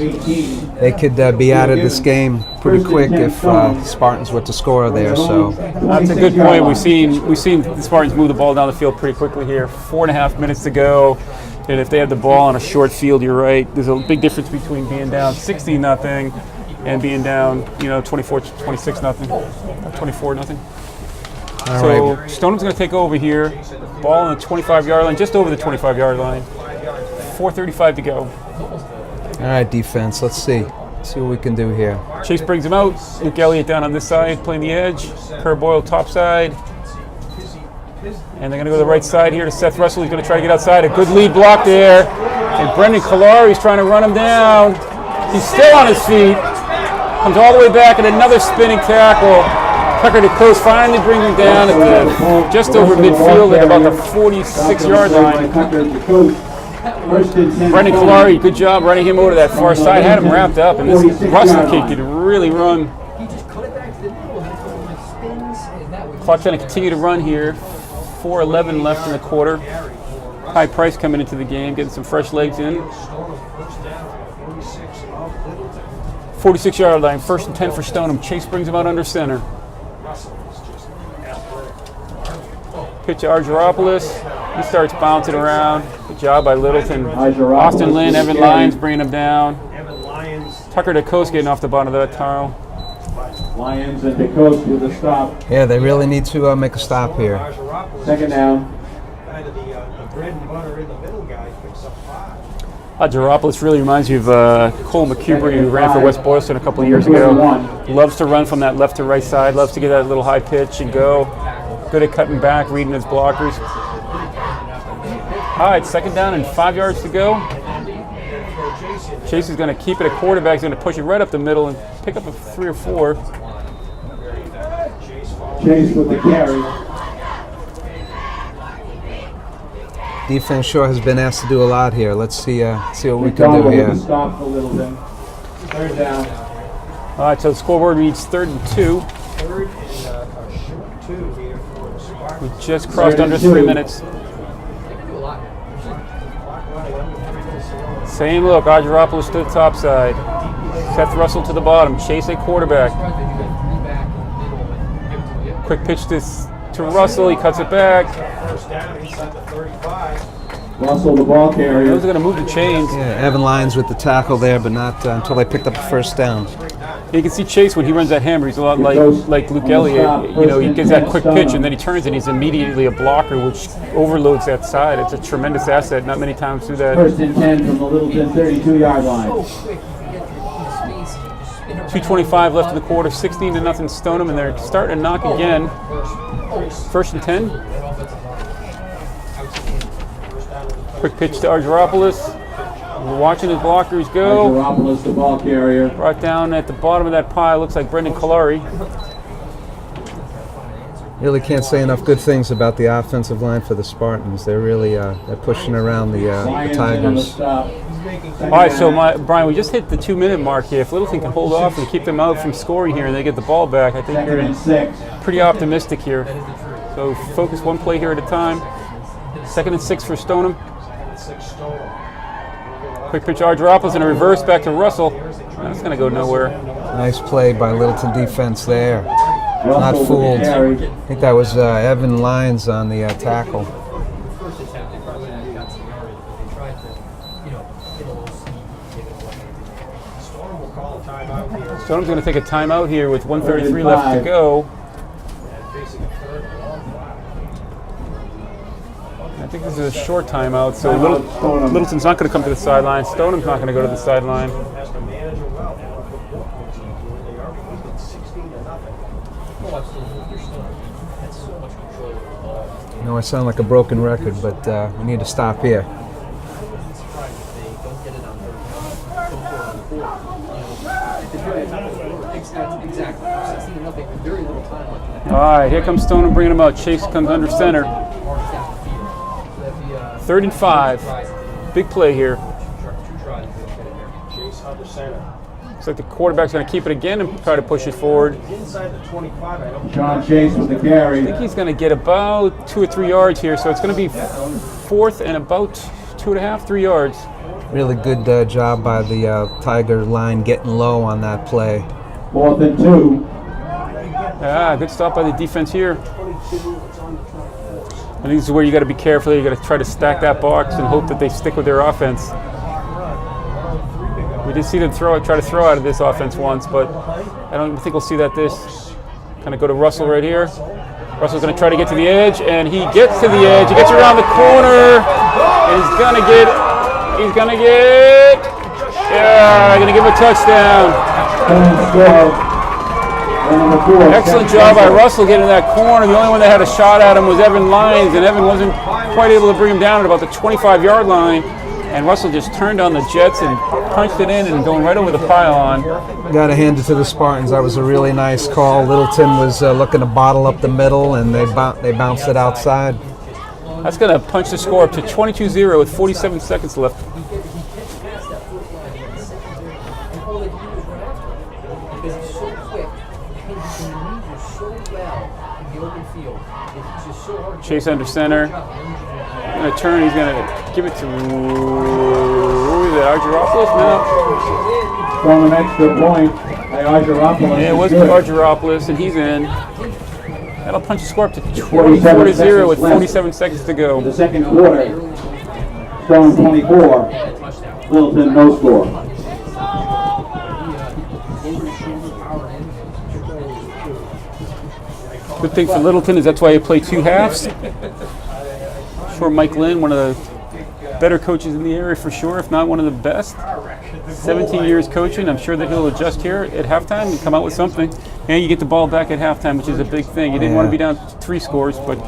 they could be out of this game pretty quick if Spartans were to score there. So that's a good point. We've seen the Spartans move the ball down the field pretty quickly here. 4.5 minutes to go, and if they have the ball on a short field, you're right. There's a big difference between being down 16-0 and being down, 24-26-0, 24-0. So right. Stoneham's going to take over here. Ball on the 25-yard line, just over the 25-yard line. 4:35 to go. All right, defense. Let's see what we can do here. Chase brings him out. Luke Elliott down on this side, playing the edge. Kerr Boyle top side. And they're going to go to the right side here to Seth Russell. He's going to try to get outside. A good lead block there. And Brendan Kalari's trying to run him down. He's still on his feet. Comes all the way back and another spinning tackle. Tucker DeClose finally brings him down at just over midfield at about the 46-yard line. Brendan Kalari, good job running him over to that far side. Had him wrapped up, and this Russell kid could really run. Clock's going to continue to run here. 4:11 left in the quarter. High Price coming into the game, getting some fresh legs in. 46-yard line, 1st and 10 for Stoneham. Chase brings him out under center. Pitch to Argyropoulos. He starts bouncing around. Good job by Littleton. Austin Lynn, Evan Lyons bringing him down. Tucker DeCoste getting off the bottom of that tile. Lyons and DeCoste with a stop. Yeah, they really need to make a stop here. 2nd down. Argyropoulos really reminds you of Cole McCubry, who ran for West Boylston a couple of years ago. Loves to run from that left to right side. Loves to get that little high pitch and go. Good at cutting back, reading his blockers. All right, 2nd down and 5 yards to go. Chase is going to keep it at quarterback. He's going to push it right up the middle and pick up a 3 or 4. Chase with the carry. Defense sure has been asked to do a lot here. Let's see what we can do here. Stop a little bit. 3rd down. All right, so the scoreboard reads 3rd and 2. We just crossed under 3 minutes. Same look, Argyropoulos to the top side. Seth Russell to the bottom. Chase at quarterback. Quick pitch to Russell. He cuts it back. Russell, the ball carrier. Those are going to move the chains. Yeah, Evan Lyons with the tackle there, but not until they picked up the 1st down. You can see Chase when he runs that hammer. He's a lot like Luke Elliott. He gets that quick pitch and then he turns and he's immediately a blocker, which overloads that side. It's a tremendous asset. Not many times do that. 1st and 10 from the Littleton 32-yard line. 2:25 left in the quarter. 16-0 Stoneham, and they're starting to knock again. 1st and 10. Quick pitch to Argyropoulos. We're watching his blockers go. Argyropoulos, the ball carrier. Brought down at the bottom of that pile. Looks like Brendan Kalari. Really can't say enough good things about the offensive line for the Spartans. They're really they're pushing around the Tigers. All right, so Brian, we just hit the 2-minute mark here. If Littleton can hold off and keep them out from scoring here and they get the ball back, I think you're pretty optimistic here. So focus one play here at a time. 2nd and 6 for Stoneham. Quick pitch, Argyropoulos, and a reverse back to Russell. That's going to go nowhere. Nice play by Littleton defense there. Not fooled. I think that was Evan Lyons on the tackle. Stoneham's going to take a timeout here with 1:33 left to go. I think this is a short timeout, so Littleton's not going to come to the sideline. Stoneham's not going to go to the sideline. 16 to nothing. Oh, absolutely. You're still had so much control of the ball. I know I sound like a broken record, but we need to stop here. I'm surprised if they don't get it on third down. Exactly. 16 to nothing. Very little time left in the half. All right, here comes Stoneham bringing him out. Chase comes under center. Third and 5. Big play here. Chase under center. Looks like the quarterback's going to keep it again and try to push it forward. Inside the 25, I don't John Chase with the carry. I think he's going to get about 2 or 3 yards here, so it's going to be 4th and about 2.5, 3 yards. Really good job by the Tiger line getting low on that play. 4th and 2. Ah, good stop by the defense here. I think this is where you got to be careful. You got to try to stack that box and hope that they stick with their offense. We did see them try to throw out of this offense once, but I don't think we'll see that this. Kind of go to Russell right here. Russell's going to try to get to the edge, and he gets to the edge. He gets around the corner, and he's going to get, going to give a touchdown. Excellent job by Russell getting in that corner. The only one that had a shot at him was Evan Lyons, and Evan wasn't quite able to bring him down at about the 25-yard line. And Russell just turned on the Jets and punched it in and going right over the pylon. Got to hand it to the Spartans. That was a really nice call. Littleton was looking to bottle up the middle, and they bounced it outside. That's going to punch the score up to 22-0 with 47 seconds left. Chase under center. Going to turn. He's going to give it to Argyropoulos now. From an extra point by Argyropoulos. Yeah, it was Argyropoulos, and he's in. That'll punch the score up to 24-0 with 47 seconds to go. The second quarter. Stone 24. Littleton no score. Good thing for Littleton is that's why he played 2 halves. For Mike Lynn, one of the better coaches in the area for sure, if not one of the best. 17 years coaching. I'm sure that he'll adjust here at halftime and come out with something. And you get the ball back at halftime, which is a big thing. You didn't want to be down 3 scores, but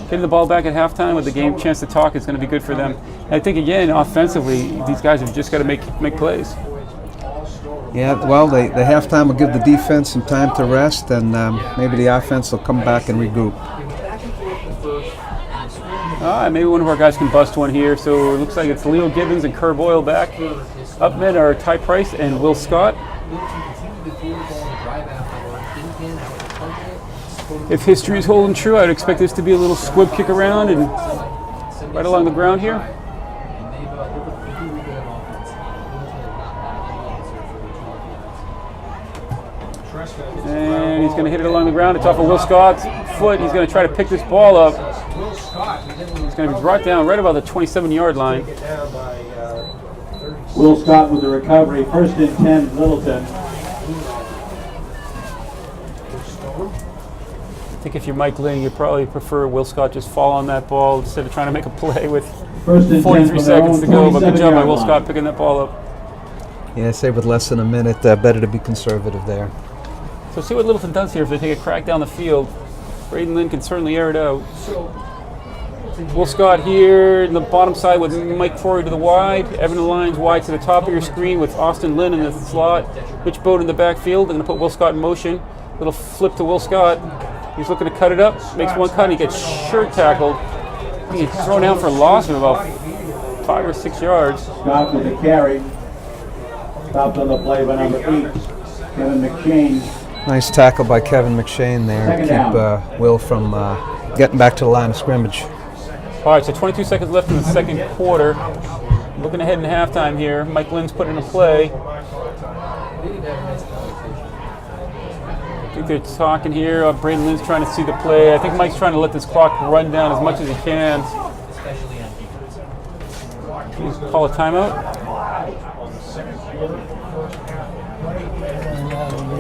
getting the ball back at halftime with the game chance to talk is going to be good for them. And I think, again, offensively, these guys have just got to make plays. Yeah, well, the halftime will give the defense some time to rest, and maybe the offense will come back and regroup. Maybe one of our guys can bust one here. So it looks like it's Leo Gibbons and Kerr Boyle back. Upman are Ty Price and Will Scott. If history is holding true, I'd expect this to be a little squib kick around and right along the ground here. And he's going to hit it along the ground. It's off of Will Scott's foot. He's going to try to pick this ball up. It's going to be brought down right about the 27-yard line. Will Scott with the recovery. 1st and 10, Littleton. I think if you're Mike Lynn, you probably prefer Will Scott just fall on that ball instead of trying to make a play with 43 seconds to go. But good job by Will Scott picking that ball up. Yeah, I say with less than a minute, better to be conservative there. So see what Littleton does here. If they take a crack down the field, Braden Lynn can certainly air it out. Will Scott here in the bottom side with Mike Forey to the wide. Evan Lyons wide to the top of your screen with Austin Lynn in the slot. Mitch Bode in the backfield. They're going to put Will Scott in motion. Little flip to Will Scott. He's looking to cut it up. Makes one cut and he gets shirt tackled. He's thrown down for a loss of about 5 or 6 yards. Scott with the carry. Stopped on the play by number 8, Kevin McShane. Nice tackle by Kevin McShane there. Keep Will from getting back to the line of scrimmage. All right, so 22 seconds left in the second quarter. Looking ahead in halftime here. Mike Lynn's putting in a play. I think they're talking here. Braden Lynn's trying to see the play. I think Mike's trying to let this clock run down as much as he can. Please call a timeout.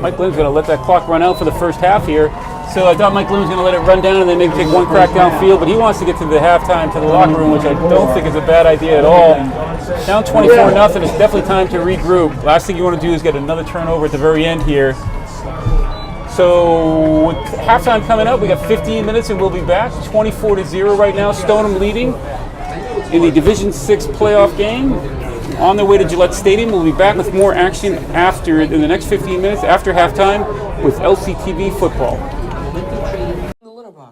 Mike Lynn's going to let that clock run out for the first half here. So I thought Mike Lynn was going to let it run down and then maybe take one crack downfield, but he wants to get to the halftime, to the locker room, which I don't think is a bad idea at all. Down 24-0, it's definitely time to regroup. Last thing you want to do is get another turnover at the very end here. So with halftime coming up, we got 15 minutes and we'll be back. 24-0 right now. Stoneham leading in the Division 6 playoff game. On their way to Gillette Stadium. We'll be back with more action in the next 15 minutes after halftime with LCTV Football.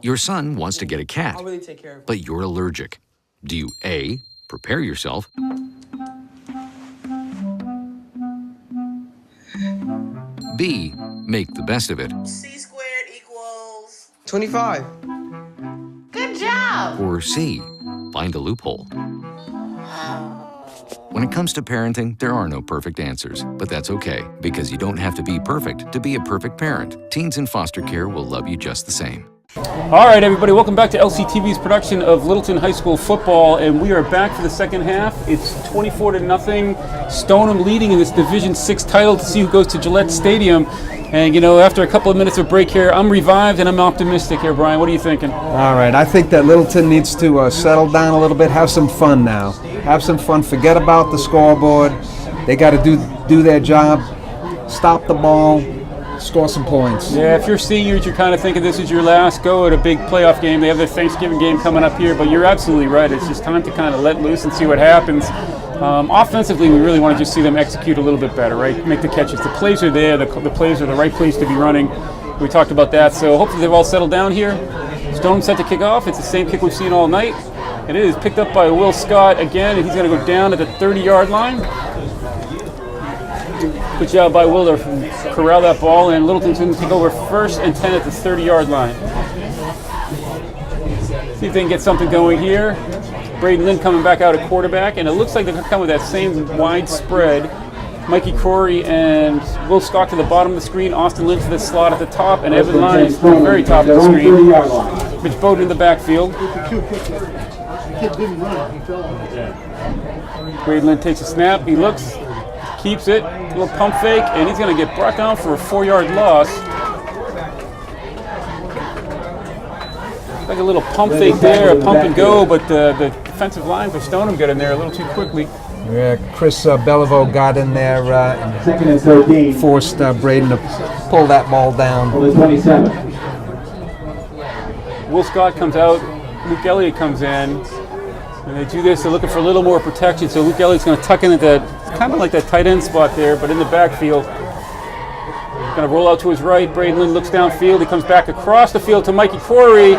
Your son wants to get a cat, but you're allergic. Do you A, prepare yourself, B, make the best of it, C squared equals 25. Good job. or C, find a loophole? When it comes to parenting, there are no perfect answers, but that's okay, because you don't have to be perfect to be a perfect parent. Teens in foster care will love you just the same. All right, everybody, welcome back to LCTV's production of Littleton High School football, and we are back for the second half. It's 24-0. Stoneham leading in this Division 6 title to see who goes to Gillette Stadium. And, you know, after a couple of minutes of break here, I'm revived and I'm optimistic here, Brian. What are you thinking? All right, I think that Littleton needs to settle down a little bit, have some fun now. Have some fun, forget about the scoreboard. They got to do their job, stop the ball, score some points. Yeah, if you're seniors, you're kind of thinking this is your last go at a big playoff game. They have their Thanksgiving game coming up here, but you're absolutely right. It's just time to kind of let loose and see what happens. Offensively, we really want to just see them execute a little bit better, right? Make the catches. The plays are there. The plays are the right place to be running. We talked about that, so hopefully they've all settled down here. Stone set to kick off. It's the same kick we've seen all night. It is picked up by Will Scott again, and he's going to go down at the 30-yard line. Good job by Will to corral that ball, and Littleton's going to take over 1st and 10 at the 30-yard line. See if they can get something going here. Braden Lynn coming back out at quarterback, and it looks like they're going to come with that same wide spread. Mikey Crory and Will Scott to the bottom of the screen, Austin Lynn to the slot at the top, and Evan Lyons to the very top of the screen. Mitch Bowden in the backfield. Braden Lynn takes a snap, he looks, keeps it, a little pump fake, and he's going to get brought down for a 4-yard loss. Like a little pump fake there, a pump and go, but the defensive line for Stoneham got in there a little too quickly. Yeah, Chris Beliveau got in there and 2nd and 13. forced Braden to pull that ball down. For the 27. Will Scott comes out, Luke Elliott comes in, and they do this, they're looking for a little more protection, so Luke Elliott's going to tuck in at that, kind of like that tight end spot there, but in the backfield. Going to roll out to his right, Braden Lynn looks downfield, he comes back across the field to Mikey Corey.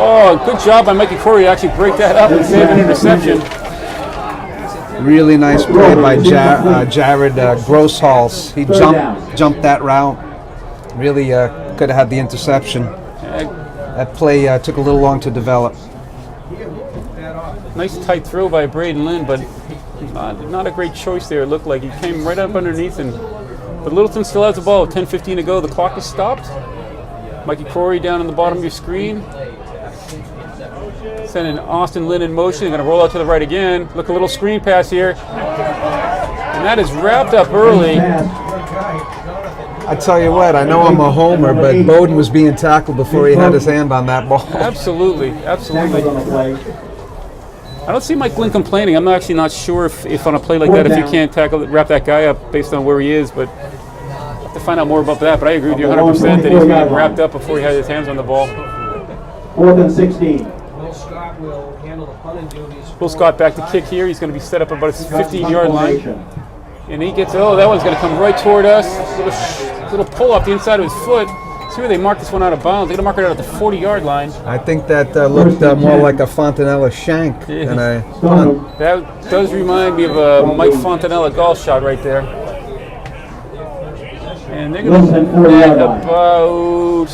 Oh, good job by Mikey Corey to actually break that up and save an interception. Really nice play by Jared Grosshals. He jumped that route. Really could have had the interception. That play took a little long to develop. Nice tight throw by Braden Lynn, but not a great choice there. It looked like he came right up underneath, but Littleton still has the ball with 10:15 to go. The clock is stopped. Mikey Crory down on the bottom of your screen. Sending Austin Lynn in motion. They're going to roll out to the right again. Look, a little screen pass here. And that is wrapped up early. I tell you what, I know I'm a homer, but Bowden was being tackled before he had his hand on that ball. Absolutely, absolutely. I don't see Mike Lynn complaining. I'm actually not sure if on a play like that, if you can't wrap that guy up based on where he is, but I'll have to find out more about that. But I agree with you 100% that he's being wrapped up before he had his hands on the ball. 4th and 16. Will Scott will handle the punting duties. Will Scott back to kick here. He's going to be set up about his 15-yard line. And he gets, that one's going to come right toward us. Little pull off the inside of his foot. See where they mark this one out of bounds. They're going to mark it out at the 40-yard line. I think that looked more like a Fontanella shank than a punt. That does remind me of a Mike Fontanella golf shot right there. And they're going to net about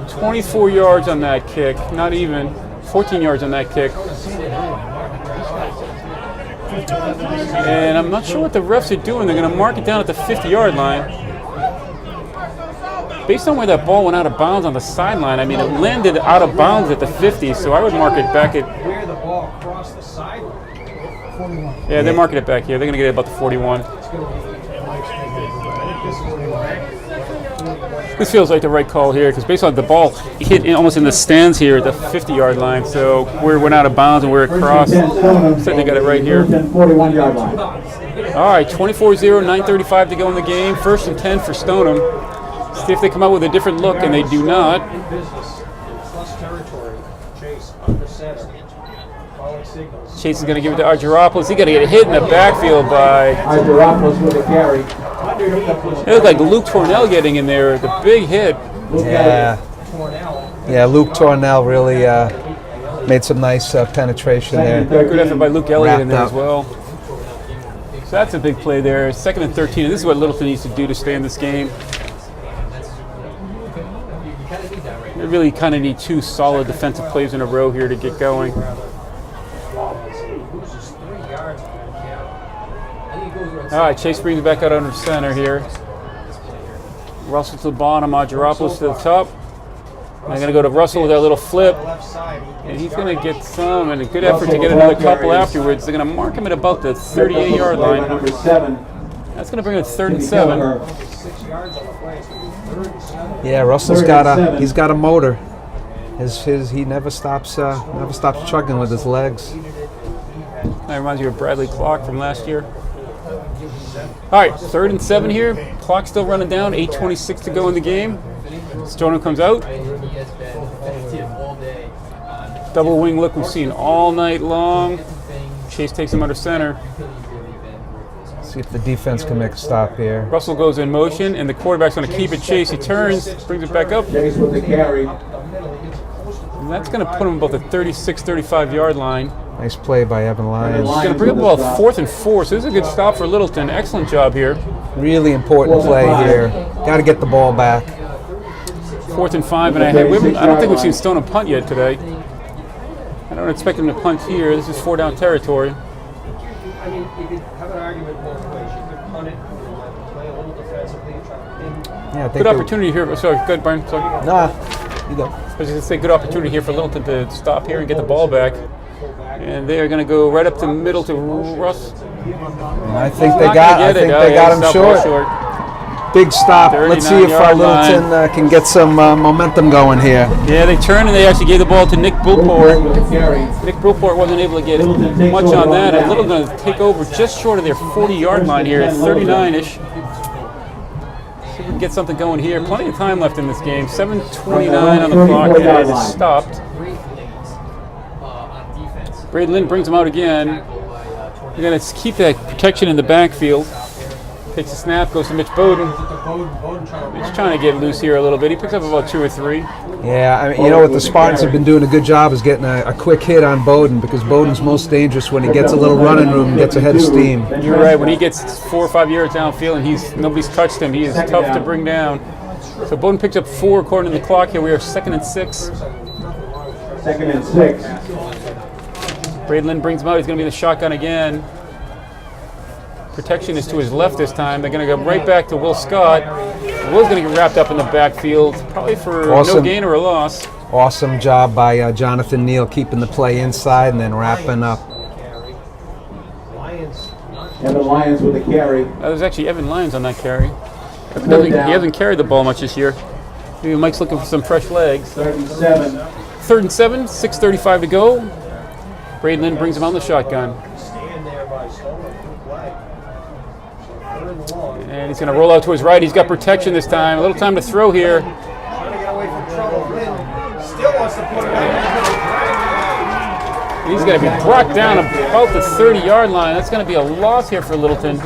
24 yards on that kick. Not even. 14 yards on that kick. And I'm not sure what the refs are doing. They're going to mark it down at the 50-yard line. Based on where that ball went out of bounds on the sideline, I mean, it landed out of bounds at the 50, so I would mark it back at... Where the ball crossed the sideline. 41. Yeah, they're marking it back here. They're going to get it about the 41. This feels like the right call here because based on the ball hit almost in the stands here at the 50-yard line, so where it went out of bounds and where it crossed. Said they got it right here. 41-yard line. All right, 24-0, 9:35 to go in the game. 1st and 10 for Stoneham. See if they come out with a different look, and they do not. In business, in plus territory, Chase under center. Calling signals. Chase is going to give it to Argyropoulos. He's going to get hit in the backfield by... Argyropoulos with a carry. It looked like Luke Tornell getting in there. The big hit. Yeah. Yeah, Luke Tornell really made some nice penetration there. Good effort by Luke Elliott in there Wrapped as well. So that's a big play there. 2nd and 13. And this is what Littleton needs to do to stay in this game. They really kind of need 2 solid defensive plays in a row here to get going. All right, Chase brings it back out under center here. Russell to the bottom, Argyropoulos to the top. I'm going to go to Russell with that little flip. And he's going to get some, and a good effort to get another couple afterwards. They're going to mark him at about the 38-yard line. That's going to bring it 3rd and 7. Yeah, Russell's he's got a motor. He never stops chugging with his legs. That reminds you of Bradley Clark from last year. All right, 3rd and 7 here. Clock still running down. 8:26 to go in the game. Stoneham comes out. Double wing look we've seen all night long. Chase takes him under center. See if the defense can make a stop here. Russell goes in motion, and the quarterback's going to keep it. Chase, he turns, brings it back up. Chase with the carry. And that's going to put him about the 36, 35-yard line. Nice play by Evan Lyons. He's going to bring up about 4th and 4, so this is a good stop for Littleton. Excellent job here. Really important play here. Got to get the ball back. 4th and 5, and I don't think we've seen Stoneham punt yet today. I don't expect him to punt here. This is 4-down territory. I mean, you could have an argument both ways. You could punt it, play a little defensively, and try to pin. Yeah, I think good opportunity here. Sorry, good, Brian. Sorry. Nah, you go. I was going to say good opportunity here for Littleton to stop here and get the ball back. And they are going to go right up the middle to Russ. I think they got him short. Big stop. Let's see if Littleton can get some momentum going here. Yeah, they turned and they actually gave the ball to Nick Brewport. Nick Brewport wasn't able to get much on that. And Littleton going to take over just short of their 40-yard line here at 39-ish. See if we can get something going here. Plenty of time left in this game. 7:29 on the clock, and it is stopped. Braden Lynn brings him out again. They're going to keep that protection in the backfield. Takes a snap, goes to Mitch Bowden. Mitch trying to get loose here a little bit. He picks up about 2 or 3. Yeah, I mean, you know what the Spartans have been doing a good job is getting a quick hit on Bowden, because Bowden's most dangerous when he gets a little running room and gets ahead of steam. You're right. When he gets 4 or 5 yards downfield and nobody's touched him, he is tough to bring down. So Bowden picks up 4 according to the clock here. We are 2nd and 6. 2nd and 6. Braden Lynn brings him out. He's going to be in the shotgun again. Protection is to his left this time. They're going to go right back to Will Scott. Will's going to get wrapped up in the backfield, probably for no gain or a loss. Awesome job by Jonathan Neal, keeping the play inside and then wrapping up. Evan Lyons with the carry. That was actually Evan Lyons on that carry. He hasn't carried the ball much this year. Maybe Mike's looking for some fresh legs. 3rd and 7. 3rd and 7, 6:35 to go. Braden Lynn brings him on the shotgun. And he's going to roll out to his right. He's got protection this time. A little time to throw here. Trying to get away from trouble. Still wants to put it in. He's going to be brought down about the 30-yard line. That's going to be a loss here for Littleton.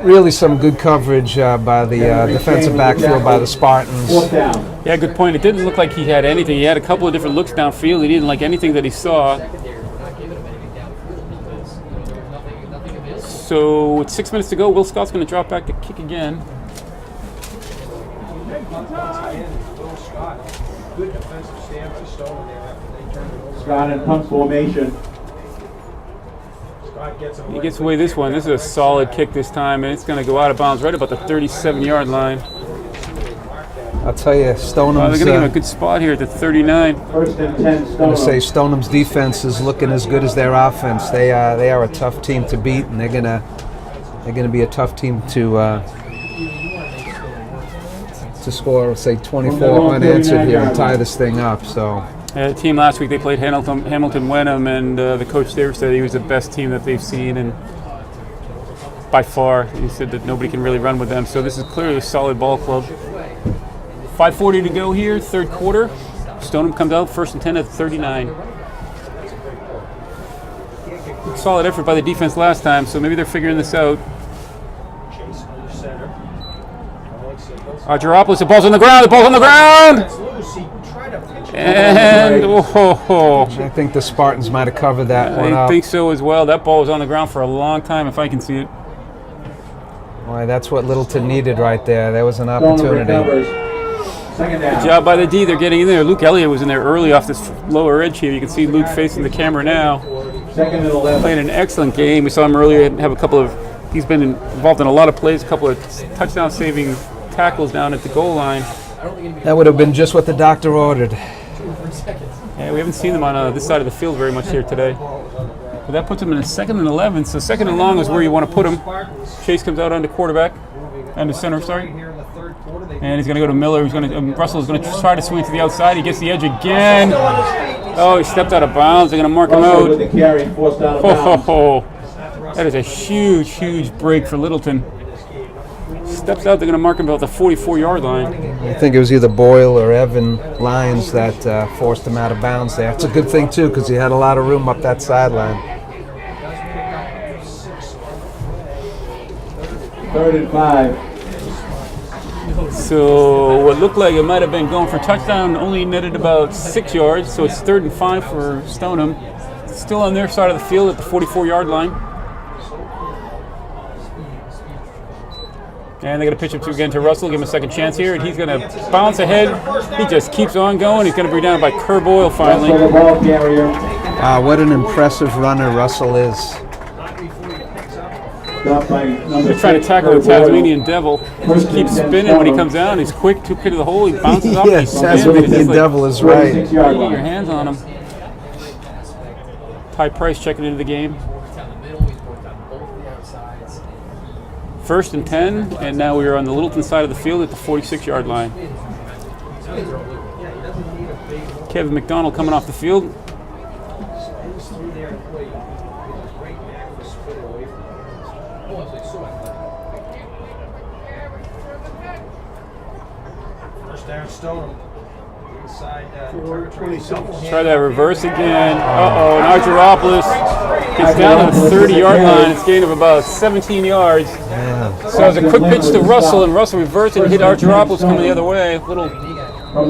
Really some good coverage by the defensive backfield by the Spartans. Yeah, good point. It didn't look like he had anything. He had a couple of different looks downfield. He didn't like anything that he saw. So with 6 minutes to go, Will Scott's going to drop back to kick again. Good defensive stand by Stone there after they turned it over. Scott in punt formation. He gets away this one. This is a solid kick this time, and it's going to go out of bounds right about the 37-yard line. I'll tell you, Stoneham's... they're going to give him a good spot here at the 39. 1st and 10, I'm going to say Stoneham's defense is looking as good as their offense. They are a tough team to beat, and they're going to be a tough team to score, say, 24 unanswered here and tie this thing up. So. The team last week, they played Hamilton Wenham, and the coach there said he was the best team that they've seen. And by far. He said that nobody can really run with them. So this is clearly a solid ball club. 5:40 to go here, third quarter. Stoneham comes out first and 10 at 39. Solid effort by the defense last time, so maybe they're figuring this out. Argyropoulos, the ball's on the ground, And, I think the Spartans might have covered that one up. I think so as well. That ball was on the ground for a long time, if I can see it. Boy, that's what Littleton needed right there. There was an opportunity. Good job by the D. They're getting in there. Luke Elliott was in there early off this lower edge here. You can see Luke facing the camera now. Playing an excellent game. We saw him earlier have a couple of. He's been involved in a lot of plays, a couple of touchdown-saving tackles down at the goal line. That would have been just what the doctor ordered. Yeah, we haven't seen them on this side of the field very much here today. But that puts him in a 2nd and 11. So 2nd and long is where you want to put him. Chase comes out onto quarterback, onto center, sorry. And he's going to go to Miller. Russell's going to try to swing to the outside. He gets the edge again. Oh, he stepped out of bounds. They're going to mark him out. That is a huge, huge break for Littleton. Steps out. They're going to mark him about the 44-yard line. I think it was either Boyle or Evan Lyons that forced him out of bounds there. It's a good thing, too, because he had a lot of room up that sideline. 3rd and 5. So what looked like it might have been going for touchdown only netted about 6 yards. So it's 3rd and 5 for Stoneham. Still on their side of the field at the 44-yard line. And they're going to pitch it again to Russell, give him a second chance here, and he's going to bounce ahead. He just keeps on going. He's going to be down by Kerr Boyle finally. What an impressive runner Russell is. They're trying to tackle the Tasmanian Devil. He just keeps spinning when he comes down. He's quick, too quick to the hole. He bounces up. Yes, Tasmanian Devil is right. You get your hands on him. Ty Price checking into the game. 1st and 10, and now we are on the Littleton side of the field at the 46-yard line. Kevin McDonald coming off the field. First down, Stoneham. Inside Try that reverse again. Uh-oh, and Argyropoulos gets down to the 30-yard line. It's a gain of about 17 yards. Yeah. So it was a quick pitch to Russell, and Russell reversed and hit Argyropoulos coming the other way. Little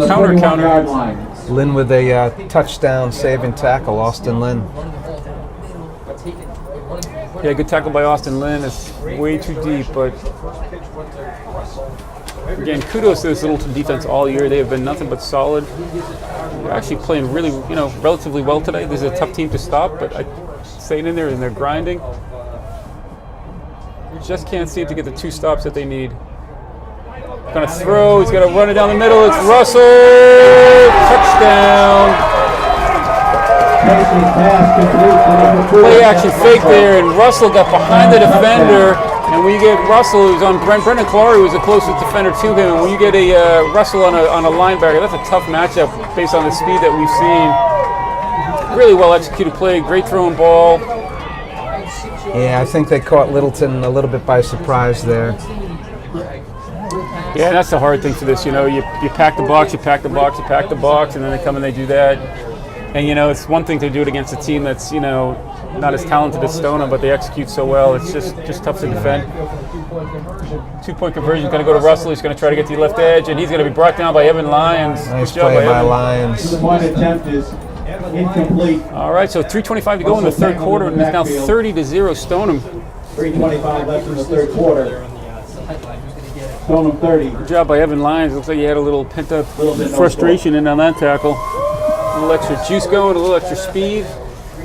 counter. Lynn with a touchdown saving tackle, Austin Lynn. Yeah, good tackle by Austin Lynn. It's way too deep, but again, kudos to this Littleton defense all year. They have been nothing but solid. They're actually playing really, relatively well today. This is a tough team to stop, but staying in there and they're grinding. Just can't seem to get the 2 stops that they need. Gonna throw. He's gonna run it down the middle. It's Russell. Touchdown. Play action fake there, and Russell got behind the defender. And when you get Russell, who's on Brendan Clarey, who's the closest defender to him, and when you get a Russell on a linebacker, that's a tough matchup based on the speed that we've seen. Really well executed play, great throwing ball. Yeah, I think they caught Littleton a little bit by surprise there. Yeah, that's the hard thing for this. You pack the box, you pack the box, and then they come and they do that. And it's one thing to do it against a team that's not as talented as Stoneham, but they execute so well. It's just tough to defend. 2-point conversion is going to go to Russell. He's going to try to get to the left edge, and he's going to be brought down by Evan Lyons. Nice play by Lyons. The point attempt is incomplete. All right, so 3:25 to go in the third quarter, and it's now 30-0 Stoneham. 3:25 left in the third quarter. Stoneham 30. Good job by Evan Lyons. Looks like he had a little pent-up frustration in on that tackle. A little extra juice going, a little extra speed.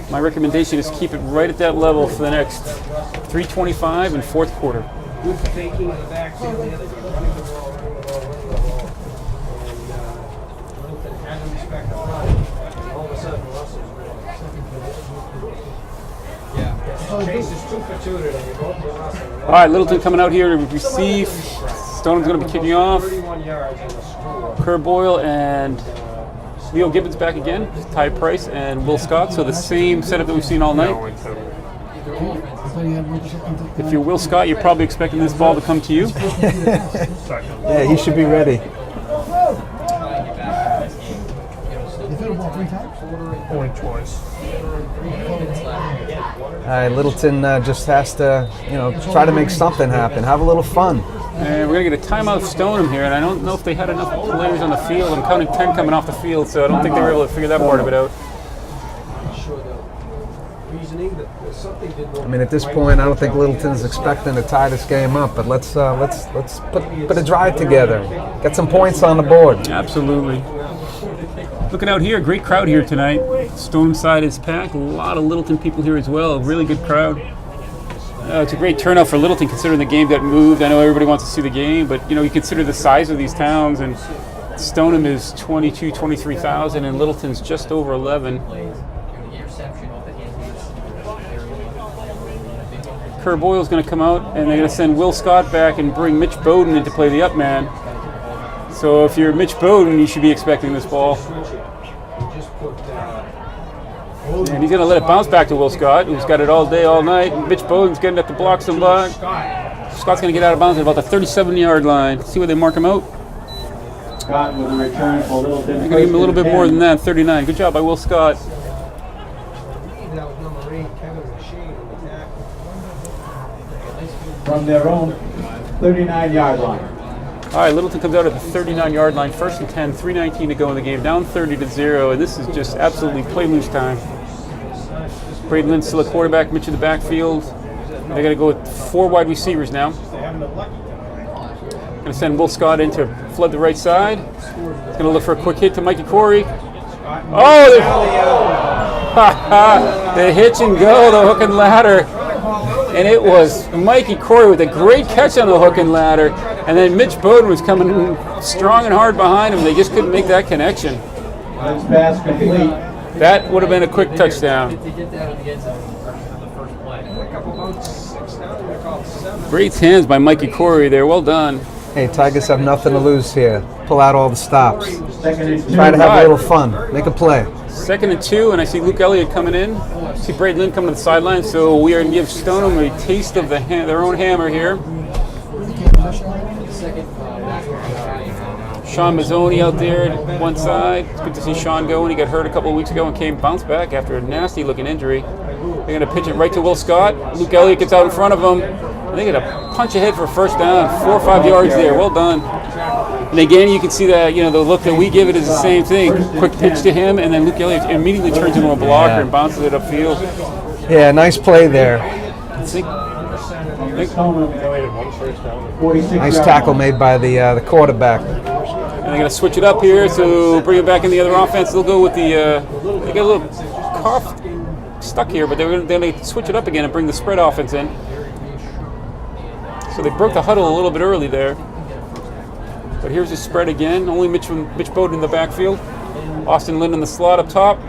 My recommendation is keep it right at that level for the next 3:25 and fourth quarter. Good faking in the backfield there that you're running the ball. Littleton had to respect the run. All of a sudden, Russell's going. Chase is 2 for 2 today. You're both with Russell. All right, Littleton coming out here to receive. Stoneham's going to be kicking off. 31 yards on the score. Kerr Boyle and Leo Gibbons back again, Ty Price and Will Scott. So the same setup that we've seen all night. If you're Will Scott, you're probably expecting this ball to come to you. Yeah, he should be ready. Only twice. All right, Littleton just has to, try to make something happen. Have a little fun. And we're going to get a timeout Stoneham here, and I don't know if they had enough players on the field. I'm counting 10 coming off the field, so I don't think they were able to figure that part of it out. I mean, at this point, I don't think Littleton's expecting to tie this game up, but let's put a drive together. Get some points on the board. Absolutely. Looking out here, great crowd here tonight. Stoneham side is packed. A lot of Littleton people here as well. A really good crowd. It's a great turnout for Littleton considering the game got moved. I know everybody wants to see the game, but you consider the size of these towns, and Stoneham is 23,000, and Littleton's just over 11. Kerr Boyle's going to come out, and they're going to send Will Scott back and bring Mitch Bowden in to play the up man. So if you're Mitch Bowden, you should be expecting this ball. And he's going to let it bounce back to Will Scott, who's got it all day, all night. Mitch Bowden's getting it to block somebody. Scott's going to get out of bounds at about the 37-yard line. See where they mark him out. Scott with a return for Littleton. They're going to give him a little bit more than that, 39. Good job by Will Scott. From their own 39-yard line. All right, Littleton comes out at the 39-yard line, 1st and 10, 3:19 to go in the game, down 30-0, and this is just absolutely play loose time. Braden Lynn's still a quarterback, Mitch in the backfield. They're going to go with 4 wide receivers now. Going to send Will Scott in to flood the right side. He's going to look for a quick hit to Mikey Corey. Oh, the hitch and go, the hook and ladder. And it was Mikey Corey with a great catch on the hook and ladder. And then Mitch Bowden was coming in strong and hard behind him. They just couldn't make that connection. This pass complete. That would have been a quick touchdown. Great hands by Mikey Corey there. Well done. Hey, Tigers have nothing to lose here. Pull out all the stops. Second Try to have a little fun. Make a play. 2nd and 2, and I see Luke Elliott coming in. I see Braden Lynn coming to the sideline, so we are going to give Stoneham a taste of their own hammer here. Sean Mazzoni out there at one side. It's good to see Sean going. He got hurt a couple of weeks ago and bounced back after a nasty-looking injury. They're going to pitch it right to Will Scott. Luke Elliott gets out in front of him. They're going to punch ahead for a first down. 4 or 5 yards there. Well done. And again, you can see that, the look that we give it is the same thing. Quick pitch to him, and then Luke Elliott immediately turns into a blocker and bounces it upfield. Yeah, nice play there. Nice tackle made by the quarterback. And they're going to switch it up here to bring it back in the other offense. They'll go with they got a little cough stuck here, but they're going to switch it up again and bring the spread offense in. So they broke the huddle a little bit early there. But here's his spread again. Only Mitch Bowden in the backfield. Austin Lynn in the slot up top.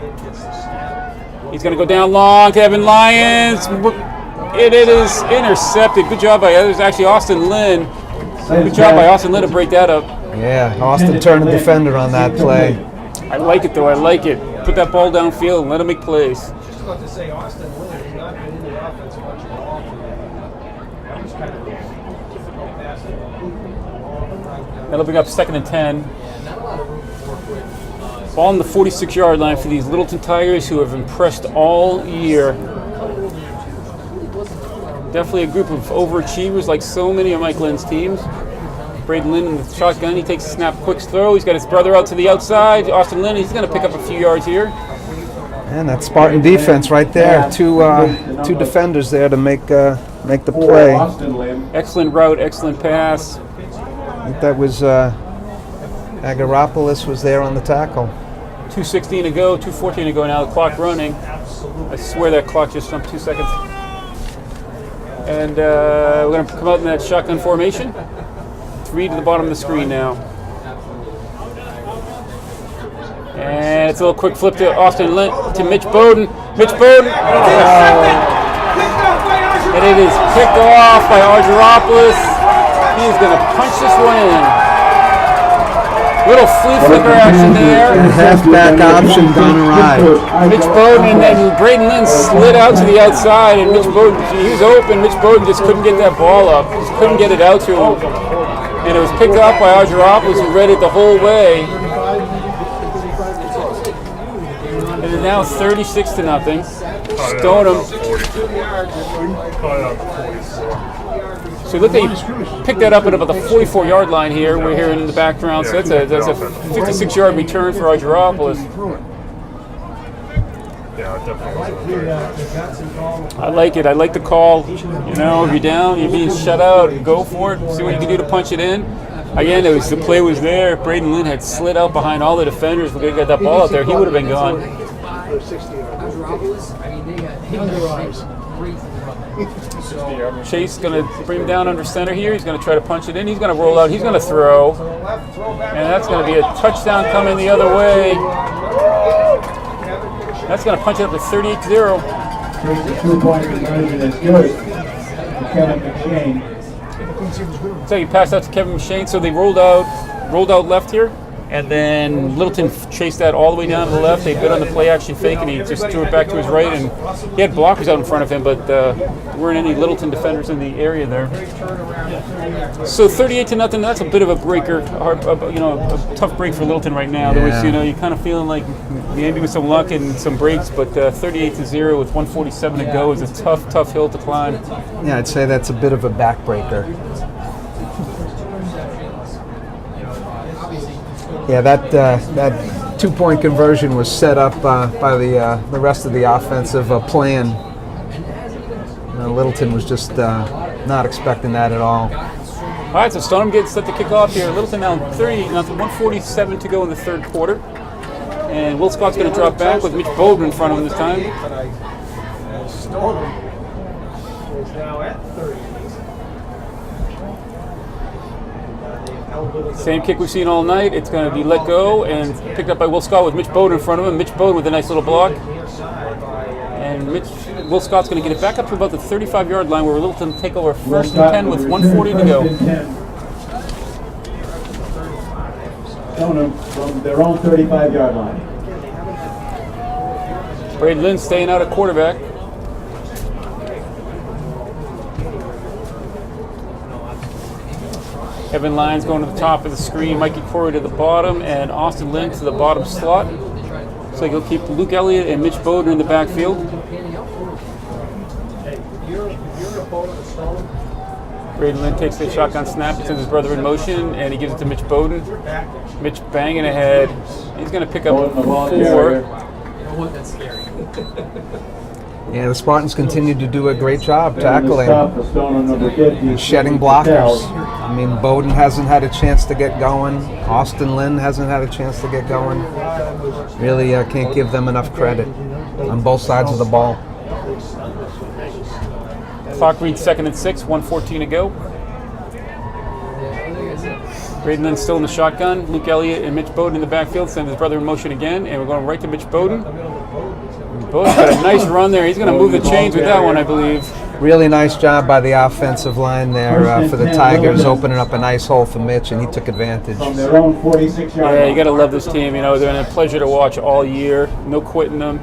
He's going to go down long to Evan Lyons. It is intercepted. Good job by others. Actually, Austin Lynn. Good job by Austin Lynn to break that up. Yeah, Austin turned the defender on that play. I like it, though. I like it. Put that ball downfield and let him make plays. Just about to say, Austin Lynn has not been in the offense much at all. That was kind of a difficult pass. That'll bring up 2nd and 10. Ball on the 46-yard line for these Littleton Tigers who have impressed all year. Definitely a group of overachievers like so many of Mike Lynn's teams. Braden Lynn in the shotgun. He takes a snap, quick throw. He's got his brother out to the outside. Austin Lynn, he's going to pick up a few yards here. And that Spartan defense right there. Two defenders there to make the play. Excellent route, excellent pass. I think that was Agaropoulos was there on the tackle. 2:16 to go, 2:14 to go now. The clock running. I swear that clock just jumped 2 seconds. And we're going to come out in that shotgun formation. 3 to the bottom of the screen now. And it's a little quick flip to Austin Lynn, to Mitch Bowden. Mitch Bowden. And it is picked off by Agaropoulos. He's going to punch this one in. Little flea flicker action there. Halfback option gone awry. Mitch Bowden and then Braden Lynn slid out to the outside, and Mitch Bowden, he was open. Mitch Bowden just couldn't get that ball up. Just couldn't get it out to him. And it was picked up by Argyropoulos, who read it the whole way. And it's now 36-0. Stoneham. So look, they picked that up at about the 44-yard line here. We're here in the background. So that's a 56-yard return for Argyropoulos. Yeah, definitely. I like it. I like the call. You know, if you're down, you're being shut out, go for it. See what you can do to punch it in. Again, the play was there. Braden Lynn had slid out behind all the defenders. If we could get that ball out there, he would have been gone. Chase going to bring him down under center here. He's going to try to punch it in. He's going to roll out. He's going to throw. And that's going to be a touchdown coming the other way. That's going to punch it up to 38-0. 2-point conversion is good for Kevin McShane. So you passed out to Kevin McShane. So they rolled out left here. And then Littleton chased that all the way down to the left. They bit on the play action fake, and he just threw it back to his right. And he had blockers out in front of him, but there weren't any Littleton defenders in the area there. So 38-0. That's a bit of a breaker, a tough break for Littleton right now. There was, you're kind of feeling like maybe with some luck and some breaks, but 38-0 with 1:47 to go is a tough hill to climb. Yeah, I'd say that's a bit of a backbreaker. Yeah, that 2-point conversion was set up by the rest of the offensive plan. Littleton was just not expecting that at all. All right, so Stoneham gets set to kick off here. Littleton now 1:47 to go in the third quarter. And Will Scott's going to drop back with Mitch Bowden in front of him this time. Stoneham is now at 30. Same kick we've seen all night. It's going to be let go and picked up by Will Scott with Mitch Bowden in front of him. Mitch Bowden with a nice little block. And Will Scott's going to get it back up to about the 35-yard line where Littleton take over first and 10 with 1:40 to go. Stoneham from their own 35-yard line. Braden Lynn staying out at quarterback. Evan Lyons going to the top of the screen, Mikey Corey to the bottom, and Austin Lynn to the bottom slot. Looks like he'll keep Luke Elliott and Mitch Bowden in the backfield. Braden Lynn takes the shotgun snap, he sends his brother in motion, and he gives it to Mitch Bowden. Mitch banging ahead. He's going to pick up 4. Yeah, the Spartans continue to do a great job tackling and shedding blockers. I mean, Bowden hasn't had a chance to get going. Austin Lynn hasn't had a chance to get going. Really can't give them enough credit on both sides of the ball. Clock reads 2nd and 6, 1:14 to go. Braden Lynn still in the shotgun. Luke Elliott and Mitch Bowden in the backfield. Send his brother in motion again, and we're going right to Mitch Bowden. Bowden's got a nice run there. He's going to move the chains with that one, I believe. Really nice job by the offensive line there for the Tigers, opening up a nice hole for Mitch, and he took advantage. From their own 46-yard line. Yeah, you got to love this team. They're been a pleasure to watch all year. No quitting them.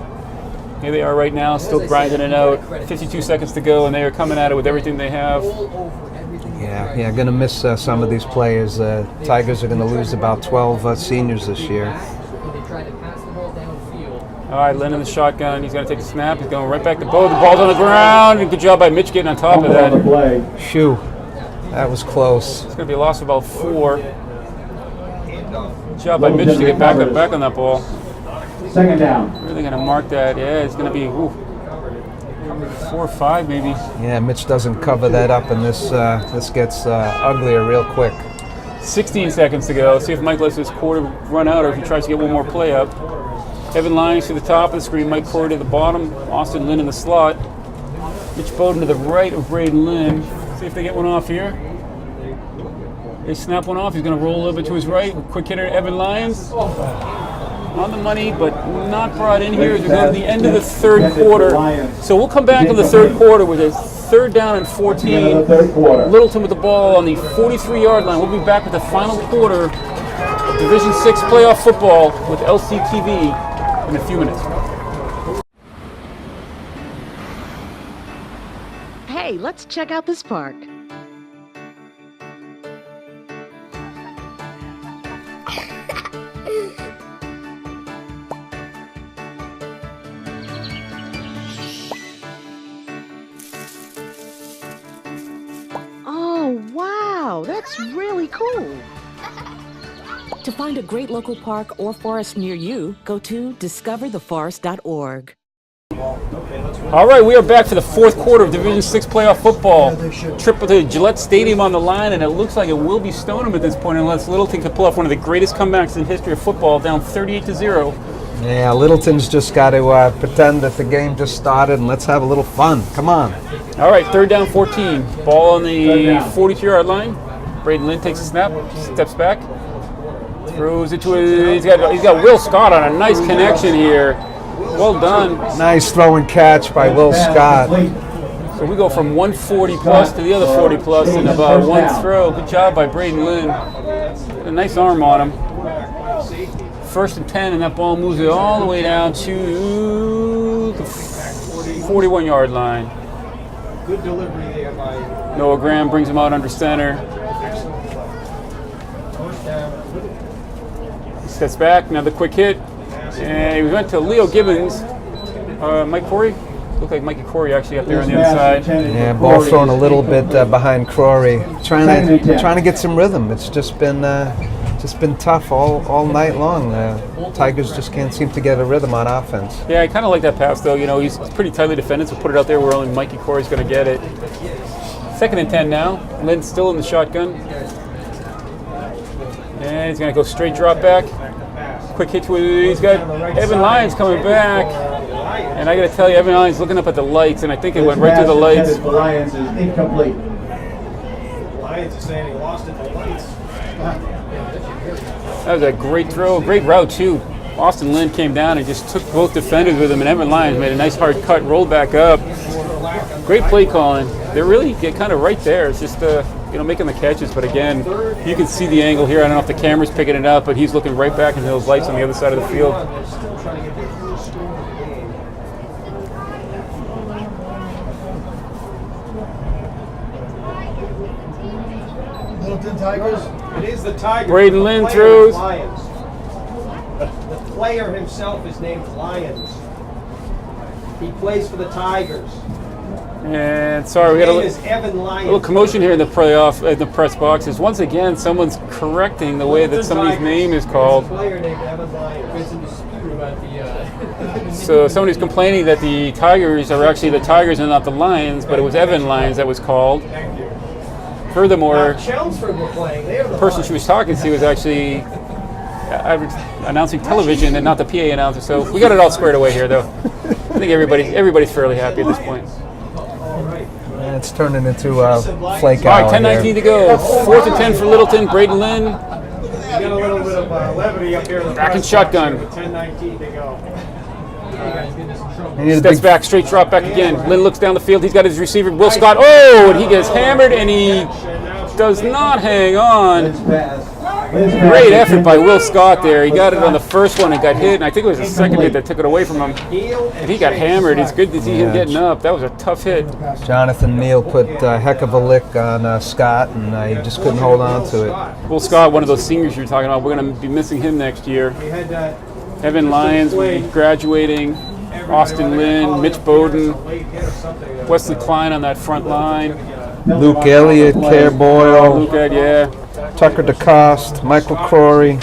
Here they are right now, still grinding it out. 52 seconds to go, and they are coming at it with everything they have. Yeah, going to miss some of these players. Tigers are going to lose about 12 seniors this year. All right, Lynn in the shotgun. He's going to take a snap. He's going right back to Bowden. The ball's on the ground. Good job by Mitch getting on top of that. Shoo, that was close. It's going to be a loss of about 4. Good job by Mitch to get back on that ball. 2nd down. Really going to mark that. Yeah, it's going to be 4 or 5 maybe. Yeah, Mitch doesn't cover that up, and this gets uglier real quick. 16 seconds to go. See if Mike lets his quarter run out or if he tries to get one more play up. Evan Lyons to the top of the screen, Mike Corey to the bottom, Austin Lynn in the slot. Mitch Bowden to the right of Braden Lynn. See if they get one off here. They snap one off. He's going to roll a little bit to his right. Quick hitter, Evan Lyons. On the money, but not brought in here as we go to the end of the third quarter. So we'll come back in the third quarter with a 3rd down and 14. Littleton with the ball on the 43-yard line. We'll be back with the final quarter Division 6 playoff football with LCTV in a few minutes. Hey, let's check out this park. Oh, wow, that's really cool. To find a great local park or forest near you, go to discovertheforest.org. All right, we are back for the fourth quarter of Division 6 playoff football. Trip to Gillette Stadium on the line, and it looks like it will be Stoneham at this point unless Littleton can pull off one of the greatest comebacks in history of football, down 38-0. Yeah, Littleton's just got to pretend that the game just started and let's have a little fun. Come on. All right, third down 14. Ball on the 42-yard line. Braden Lynn takes a snap, steps back, throws it to he's got Will Scott on a nice connection here. Well done. Nice throw and catch by Will Scott. So we go from 140 plus to the other 40 plus in about one throw. Good job by Braden Lynn. A nice arm on him. First and 10, and that ball moves it all the way down to the 41-yard line. Good delivery there by Noah Graham brings him out under center. first down. He steps back, another quick hit. And we went to Leo Gibbons. Mike Corey? Looked like Mikey Corey actually up there on the other side. Yeah, ball thrown a little bit behind Crory. Trying to get some rhythm. It's just been tough all night long. Tigers just can't seem to get a rhythm on offense. Yeah, I kind of like that pass though. You know, he's pretty tightly defended, so put it out there where only Mikey Corey's going to get it. Second and 10 now. Lynn's still in the shotgun. And he's going to go straight drop back. Quick hit to he's got Evan Lyons coming back. And I got to tell you, Evan Lyons looking up at the lights, and I think it went right through the lights. The Lions is incomplete. Lions is saying he lost it to the lights. That was a great throw, great route too. Austin Lynn came down and just took both defenders with him, and Evan Lyons made a nice hard cut, rolled back up. Great play calling. They're really kind of right there. It's just making the catches, but again, you can see the angle here. I don't know if the camera's picking it up, but he's looking right back into those lights on the other side of the field. Littleton Tigers. It is the Tigers. Braden Lynn throws. Lions. The player himself is named Lyons. He plays for the Tigers. And sorry, we got His name is Evan Lyons. little commotion here in the press boxes. Once again, someone's correcting the way that somebody's name is called. Player named Evan Lyons. So somebody's complaining that the Tigers are actually the Tigers and not the Lions, but it was Evan Lyons that was called. Furthermore, Chelmsford were playing. They are the the person she was talking to was actually announcing television and not the PA announcer. So we got it all squared away here, though. I think everybody's fairly happy at this point. And it's turning into flake All hour. right, 10:19 to go. 4th and 10 for Littleton. Braden Lynn. You got a little bit of levity up here. Back in shotgun. 10:19 to go. Steps back, straight drop back again. Lynn looks down the field. He's got his receiver, Will Scott. Oh, and he gets hammered, and he does not hang on. Great effort by Will Scott there. He got it on the first one and got hit, and I think it was the second hit that took it away from him. And he got hammered. It's good to see him getting up. That was a tough hit. Jonathan Neal put a heck of a lick on Scott, and he just couldn't hold on to it. Will Scott, one of those seniors you're talking about, we're going to be missing him next year. Evan Lyons will be graduating. Austin Lynn, Mitch Bowden, Wesley Klein on that front line. Luke Elliott, Care Boyle, Luke Ed, yeah. Tucker DeCoste, Michael Crory.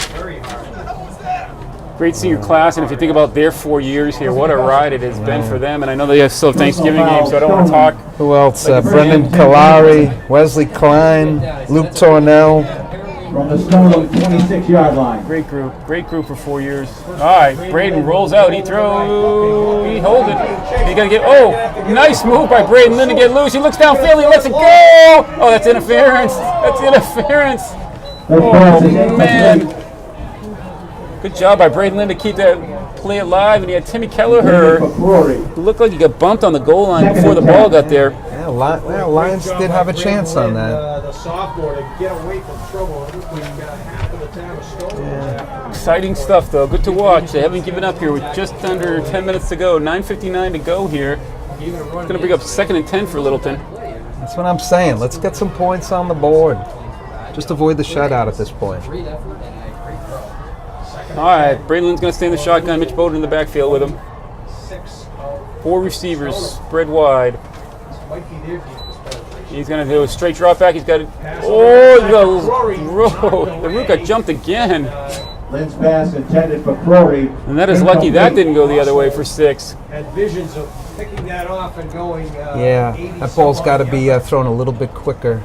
Great senior class, and if you think about their 4 years here, what a ride it has been for them. And I know they have still Thanksgiving game, so I don't want to talk. Who else? Brendan Kalari, Wesley Klein, Luke Tornell. From the Stoneham 26-yard line. Great group for 4 years. All right, Braden rolls out. He throws. He holds it. He got to get. Oh, nice move by Braden Lynn to get loose. He looks downfield. He lets it go. Oh, that's interference. That's interference. Oh man. Good job by Braden Lynn to keep that play alive. And he had Timmy Kelleher, who looked like he got bumped on the goal line before the ball got there. Yeah, Lions did have a chance on that. The sophomore to get away from trouble. Half of the town of Stoneham. Exciting stuff, though. Good to watch. They haven't given up here with just under 10 minutes to go. 9:59 to go here. It's going to bring up 2nd and 10 for Littleton. That's what I'm saying. Let's get some points on the board. Just avoid the shutout at this point. All right, Bradenland's going to stay in the shotgun. Mitch Bowden in the backfield with him. 4 receivers spread wide. He's going to do a straight drop back. He's got it. Oh, the root got jumped again. Lynn's pass intended for Flory. And that is lucky that didn't go the other way for 6. Had visions of picking that off and going. Yeah, that ball's got to be thrown a little bit quicker.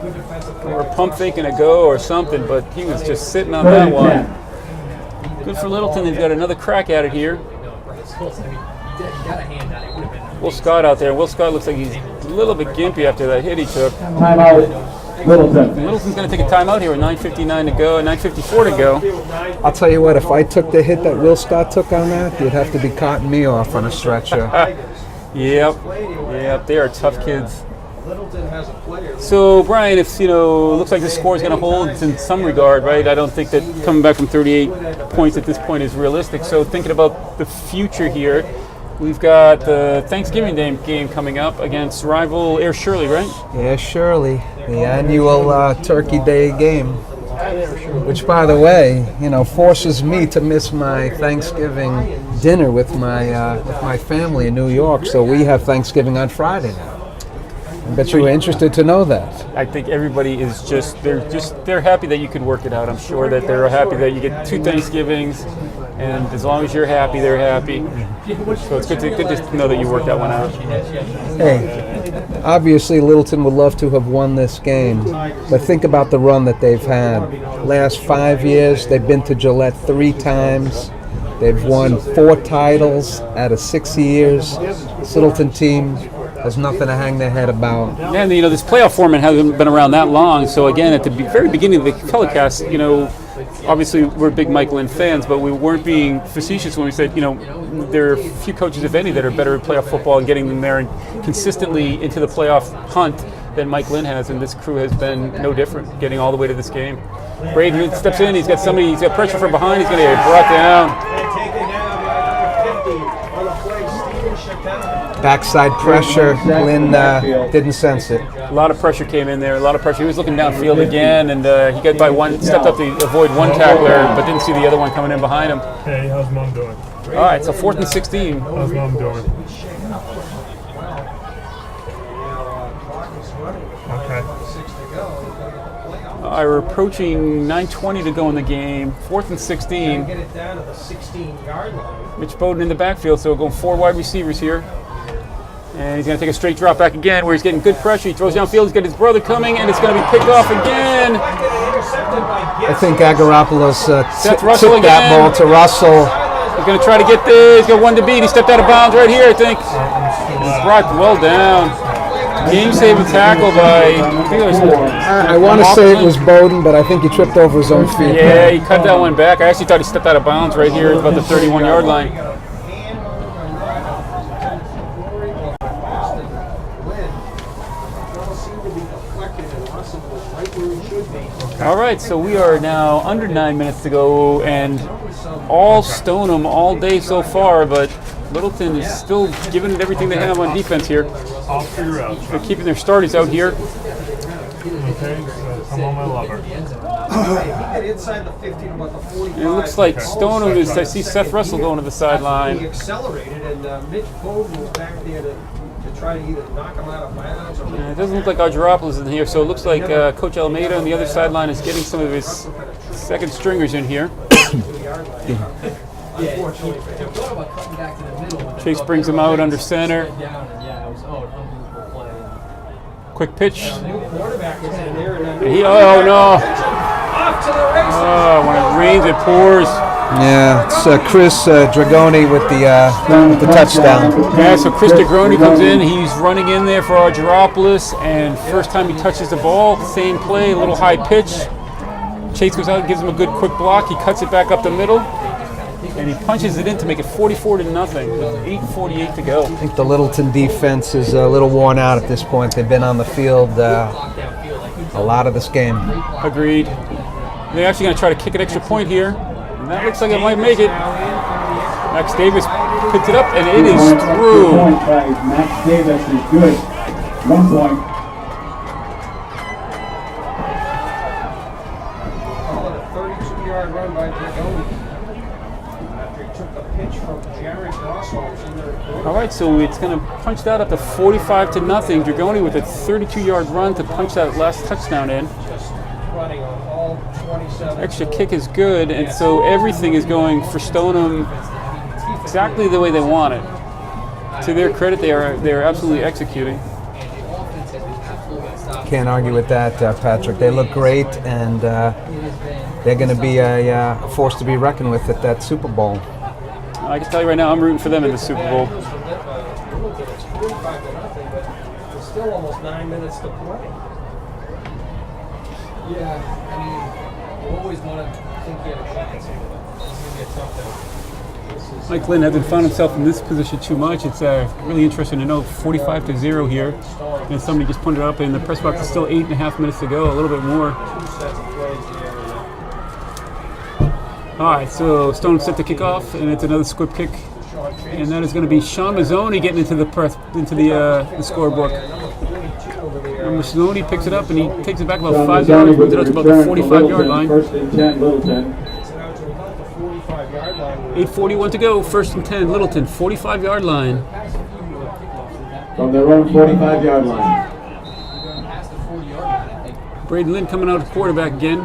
Or pump faking a go or something, but he was just sitting on that one. Good for Littleton. They've got another crack at it here. Will Scott out there. Will Scott looks like he's a little bit gimpy after that hit he took. Timeout, Littleton. Littleton's going to take a timeout here with 9:59 to go and 9:54 to go. I'll tell you what, if I took the hit that Will Scott took on that, you'd have to be carting me off on a stretcher. Yep, they are tough kids. So, Brian, if looks like the score is going to hold in some regard, right? I don't think that coming back from 38 points at this point is realistic. So, thinking about the future here, we've got the Thanksgiving Day game coming up against rival Air Shirley, right? Yeah, Shirley, the annual Turkey Day game, which, by the way, forces me to miss my Thanksgiving dinner with my family in New York. So we have Thanksgiving on Friday now. I bet you were interested to know that. I think everybody is they're happy that you could work it out. I'm sure that they're happy that you get 2 Thanksgivings, and as long as you're happy, they're happy. So it's good to know that you worked that one out. Hey, obviously Littleton would love to have won this game, but think about the run that they've had. Last 5 years, they've been to Gillette 3 times. They've won 4 titles out of 6 years. This Littleton team has nothing to hang their head about. Yeah, and this playoff format hasn't been around that long. So again, at the very beginning of the telecast, obviously we're big Mike Lynn fans, but we weren't being facetious when we said, there are few coaches, if any, that are better at playoff football and getting them there and consistently into the playoff hunt than Mike Lynn has, and this crew has been no different, getting all the way to this game. Braden steps in, he's got pressure from behind, he's going to get brought down. Backside pressure, Lynn didn't sense it. A lot of pressure came in there, a lot of pressure. He was looking downfield again, and he got by one, stepped up to avoid one tackler, but didn't see the other one coming in behind him. Hey, how's Mom doing? All right, so 4th and 16. How's Mom doing? Okay. All right, we're approaching 9:20 to go in the game. 4th and 16. Get it down to the 16-yard line. Mitch Bowden in the backfield, so we're going 4 wide receivers here. And he's going to take a straight drop back again where he's getting good pressure. He throws downfield. He's got his brother coming, and it's going to be picked off again. I think Agaropoulos tipped Russell that ball to Russell. He's going to try to get this. He's got 1 to beat. He stepped out of bounds right here, I think. He's brought well down. Game-saving tackle by, I want to say it was Bowden, but I think he tripped over his own feet. Yeah, he cut that one back. I actually thought he stepped out of bounds right here at about the 31-yard line. All right, so we are now under 9 minutes to go, and all Stoneham all day so far, but Littleton is still giving it everything they have on defense here. I'll figure out. They're keeping their starters out here. Okay, so come on, my lover. And it looks like Stoneham is, I see Seth Russell going to the sideline. He accelerated, and Mitch Bowden was back there to try to either knock him out of bounds or... It doesn't look like Argyropoulos is in here, so it looks like Coach Almeida on the other sideline is getting some of his second stringers in here. Chase brings him out under center. Quick pitch. Oh no! Oh, when it rains, it pours. Yeah, it's Chris Dragoni with the touchdown. Yeah, so Chris Dragoni comes in. He's running in there for Argyropoulos, and first time he touches the ball, same play, a little high pitch. Chase goes out, gives him a good quick block. He cuts it back up the middle, and he punches it in to make it 44-0 with 8:48 to go. I think the Littleton defense is a little worn out at this point. They've been on the field a lot of this game. Agreed. They're actually going to try to kick an extra point here. And that looks like it might make it. Max Davis picked it up, and it is through. Point by Max Davis is good. 1 point. Call it a 32-yard run by Dragoni. After he took the pitch from Jared Grossholz in the quarter. All right, so it's going to punch that up to 45-0. Dragoni with a 32-yard run to punch that last touchdown in. Just running on all 27. Extra kick is good, and so everything is going for Stoneham exactly the way they want it. To their credit, they are absolutely executing. Can't argue with that, Patrick. They look great, and they're going to be a force to be reckoned with at that Super Bowl. I can tell you right now, I'm rooting for them in the Super Bowl. It's 45-0, but there's still almost 9 minutes to play. Yeah, I mean, you always want to think you have a chance. It's going to be a tough thing. Mike Lynn hasn't found himself in this position too much. It's really interesting to know 45-0 here. And somebody just put it up, and the press box is still 8.5 minutes to go, a little bit more. All right, so Stone set to kick off, and it's another squib kick. And that is going to be Sean Mazzoni getting into the scorebook. And Mazzoni picks it up, and he takes it back about 5 yards, moves it out to about the 45-yard line. First and 10, Littleton. 8:41 to go, first and 10, Littleton, 45-yard line. From their own 45-yard line. Braden Lynn coming out at quarterback again.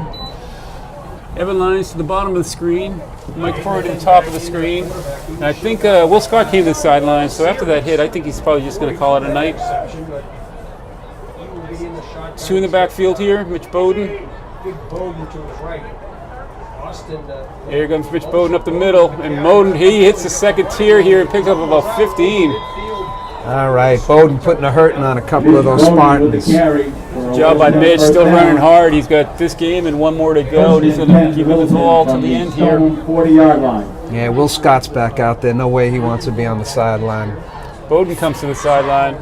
Evan Lyons to the bottom of the screen. Mike Ford to the top of the screen. And I think Will Scott came to the sideline, so after that hit, I think he's probably just going to call it a night. 2 in the backfield here, Mitch Bowden. Big Bowden to his right. Austin. Here comes Mitch Bowden up the middle, and Bowden, he hits the second tier here and picks up about 15. All right, Bowden putting a hurting on a couple of those Spartans. Good job by Mitch, still running hard. He's got this game and 1 more to go, and he's going to keep it his all to the end here. 40-yard line. Yeah, Will Scott's back out there. No way he wants to be on the sideline. Bowden comes to the sideline.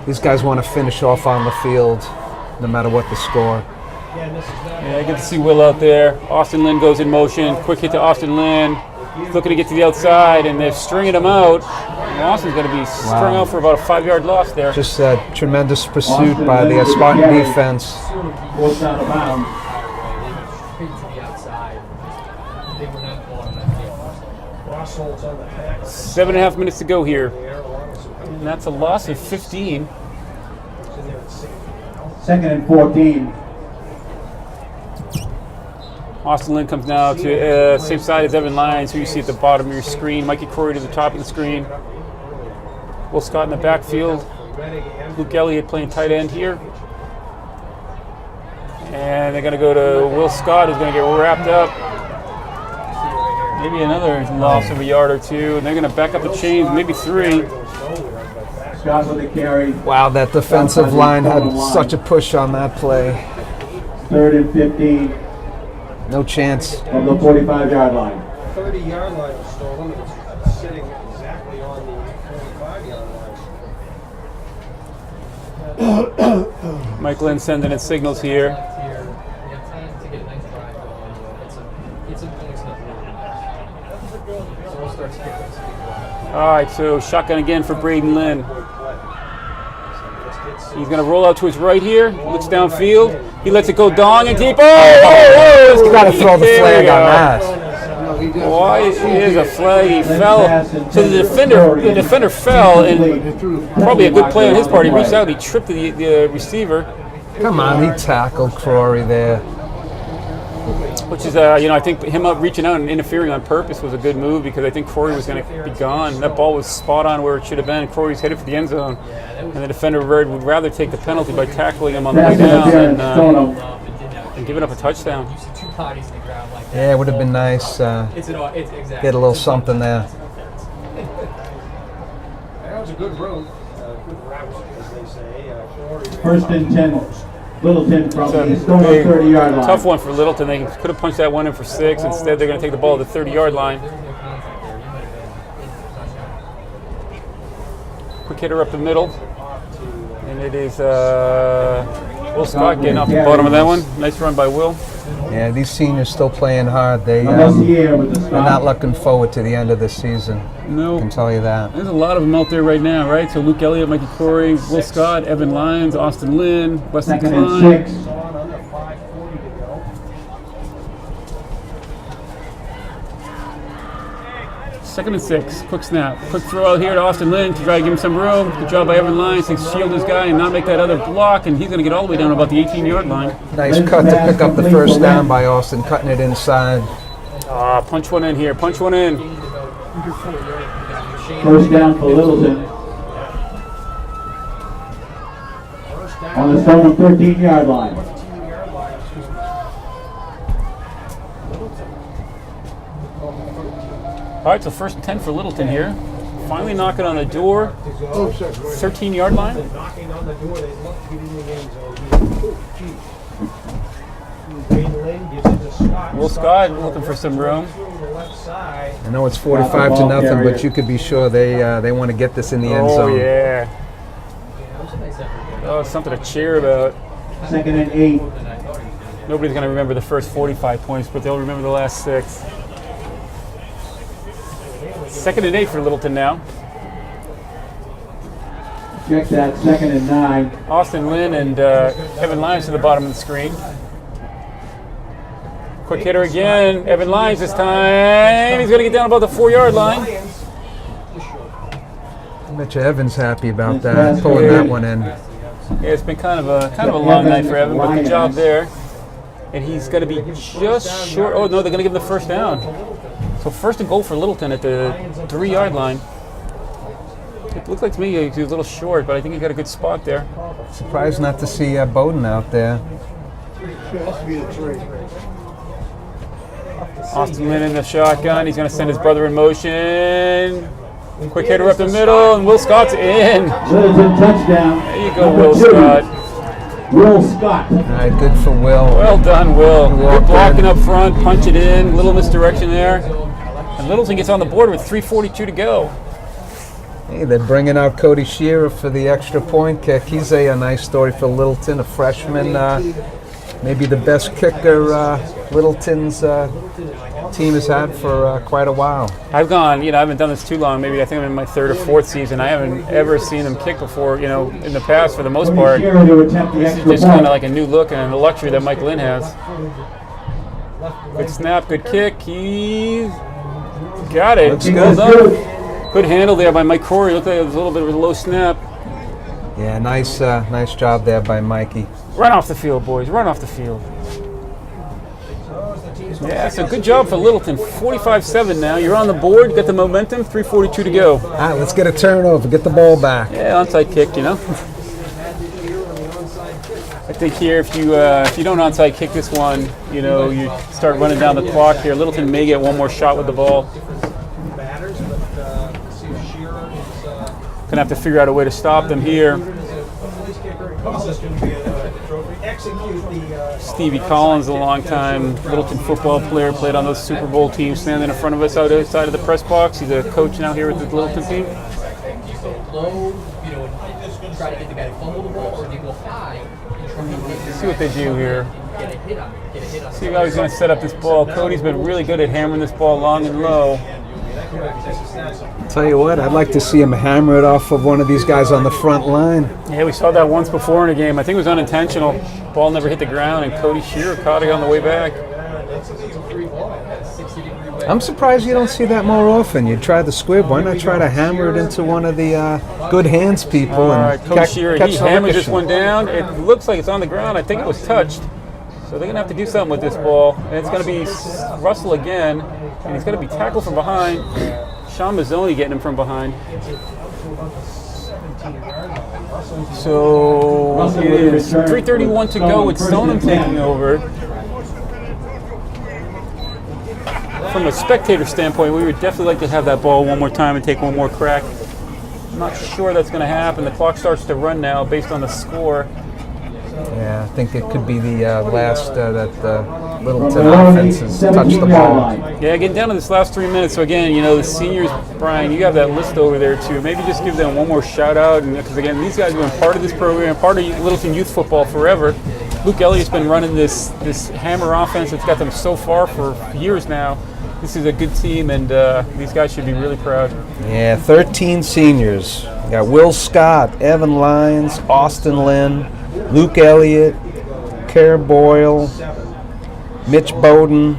These guys want to finish off on the field, no matter what the score. Yeah, good to see Will out there. Austin Lynn goes in motion. Quick hit to Austin Lynn. He's looking to get to the outside, and they're stringing him out. And Austin's going to be strung out for about a 5-yard loss there. Just a tremendous pursuit by the Spartan defense. Forced out of bounds. 7.5 minutes to go here. And that's a loss of 15. 2nd and 14. Austin Lynn comes now to same side as Evan Lyons, who you see at the bottom of your screen. Mikey Corey to the top of the screen. Will Scott in the backfield. Luke Elliott playing tight end here. And they're going to go to Will Scott, who's going to get wrapped up. Maybe another loss of a yard or two. And they're going to back up the chains, maybe 3. Scott with the carry. Wow, that defensive line had such a push on that play. 3rd and 15. No chance. From the 45-yard line. 30-yard line of Stoneham. It's sitting exactly on the 45-yard line. Mike Lynn sending in signals here. All right, so shotgun again for Braden Lynn. He's going to roll out to his right here. Looks downfield. He lets it go dong and deep. Oh! He's got to throw the flag on that. Why is a flag? He fell. So the defender fell, and probably a good play on his part. He reached out. He tripped the receiver. Come on, he tackled Crory there. Which is, I think him reaching out and interfering on purpose was a good move, because I think Crory was going to be gone. That ball was spot on where it should have been. Crory's headed for the end zone, and the defender would rather take the penalty by tackling him on the way down than giving up a touchdown. Yeah, it would have been nice. Get a little something there. That was a good route, good route, as they say. 1st and 10. Littleton from the Stoneham 30-yard line. Tough one for Littleton. They could have punched that one in for 6. Instead, they're going to take the ball at the 30-yard line. Quick hitter up the middle. And it is Will Scott getting off the bottom of that one. Nice run by Will. Yeah, these seniors still playing hard. They're not looking forward to the end of the season. No. I can tell you that. There's a lot of them out there right now, right? So Luke Elliott, Mikey Corey, Will Scott, Evan Lyons, Austin Lynn, Weston Klein. Second and 6. Quick snap. Quick throw out here to Austin Lynn to try to give him some room. Good job by Evan Lyons to shield this guy and not make that other block, and he's going to get all the way down about the 18-yard line. Nice cut to pick up the first down by Austin, cutting it inside. Punch one in here. Punch one in. First down for Littleton. On the Stoneham 13-yard line. All right, so first and 10 for Littleton here. Finally knocking on the door. 13-yard line. Knocking on the door, they look to get in the end zone. Will Scott looking for some room. I know it's 45-0, but you could be sure they want to get this in the end zone. Oh, yeah. Oh, something to cheer about. Second and 8. Nobody's going to remember the first 45 points, but they'll remember the last 6. Second and 8 for Littleton now. Check that, second and 9. Austin Lynn and Evan Lyons to the bottom of the screen. Quick hitter again. Evan Lyons this time. He's going to get down about the 4-yard line. I bet you Evan's happy about that, pulling that one in. Yeah, it's been kind of a long night for Evan, but good job there. And he's going to be just short. Oh, no, they're going to give him the first down. So first and goal for Littleton at the 3-yard line. It looks like to me he was a little short, but I think he got a good spot there. Surprised not to see Bowden out there. Austin Lynn in the shotgun. He's going to send his brother in motion. Quick hitter up the middle, and Will Scott's in. Littleton touchdown. There you go, Will Scott. Will Scott. All right, good for Will. Well done, Will. Good blocking up front, punch it in. Little misdirection there. And Littleton gets on the board with 3:42 to go. Hey, they're bringing out Cody Shearer for the extra point kick. He's a nice story for Littleton, a freshman. Maybe the best kicker Littleton's team has had for quite a while. I've gone, I haven't done this too long. Maybe I think I'm in my 3rd or 4th season. I haven't ever seen them kick before, in the past for the most part. This is just kind of like a new look and a luxury that Mike Lynn has. Good snap, good kick. He's got it. Well done. Good handle there by Mike Corey. Looked like it was a little bit of a low snap. Yeah, nice job there by Mikey. Run off the field, boys. Run off the field. Yeah, so good job for Littleton. 45-7 now. You're on the board. Got the momentum. 3:42 to go. All right, let's get a turnover. Get the ball back. Yeah, onside kick, I think here, if you don't onside kick this one, you start running down the clock here. Littleton may get one more shot with the ball. Gonna have to figure out a way to stop them here. Stevie Collins, a long-time Littleton football player, played on those Super Bowl teams, standing in front of us outside of the press box. He's a coach now here with the Littleton team. Try to get the guy to fumble the ball, or they go high and try to See what they do here. See how he's going to set up this ball. Cody's been really good at hammering this ball long and low. Tell you what, I'd like to see him hammer it off of one of these guys on the front line. Yeah, we saw that once before in a game. I think it was unintentional. Ball never hit the ground, and Cody Shearer caught it on the way back. I'm surprised you don't see that more often. You try the squib. Why not try to hammer it into one of the good hands people and Cody Shearer, he hammers this one down. It looks like it's on the ground. I think it was touched. So they're going to have to do something with this ball. And it's going to be Russell again, and he's going to be tackled from behind. Sean Mazzoni getting him from behind. So it is 3:31 to go with Stoneham taking over. From a spectator standpoint, we would definitely like to have that ball one more time and take one more crack. I'm not sure that's going to happen. The clock starts to run now based on the score. Yeah, I think it could be the last that Littleton offense has touched the ball. Yeah, getting down to this last 3 minutes. So again, the seniors, Brian, you have that list over there too. Maybe just give them one more shout out, because again, these guys have been part of this program, part of Littleton youth football forever. Luke Elliott's been running this hammer offense that's got them so far for years now. This is a good team, and these guys should be really proud. Yeah, 13 seniors. You got Will Scott, Evan Lyons, Austin Lynn, Luke Elliott, Kerr Boyle, Mitch Bowden,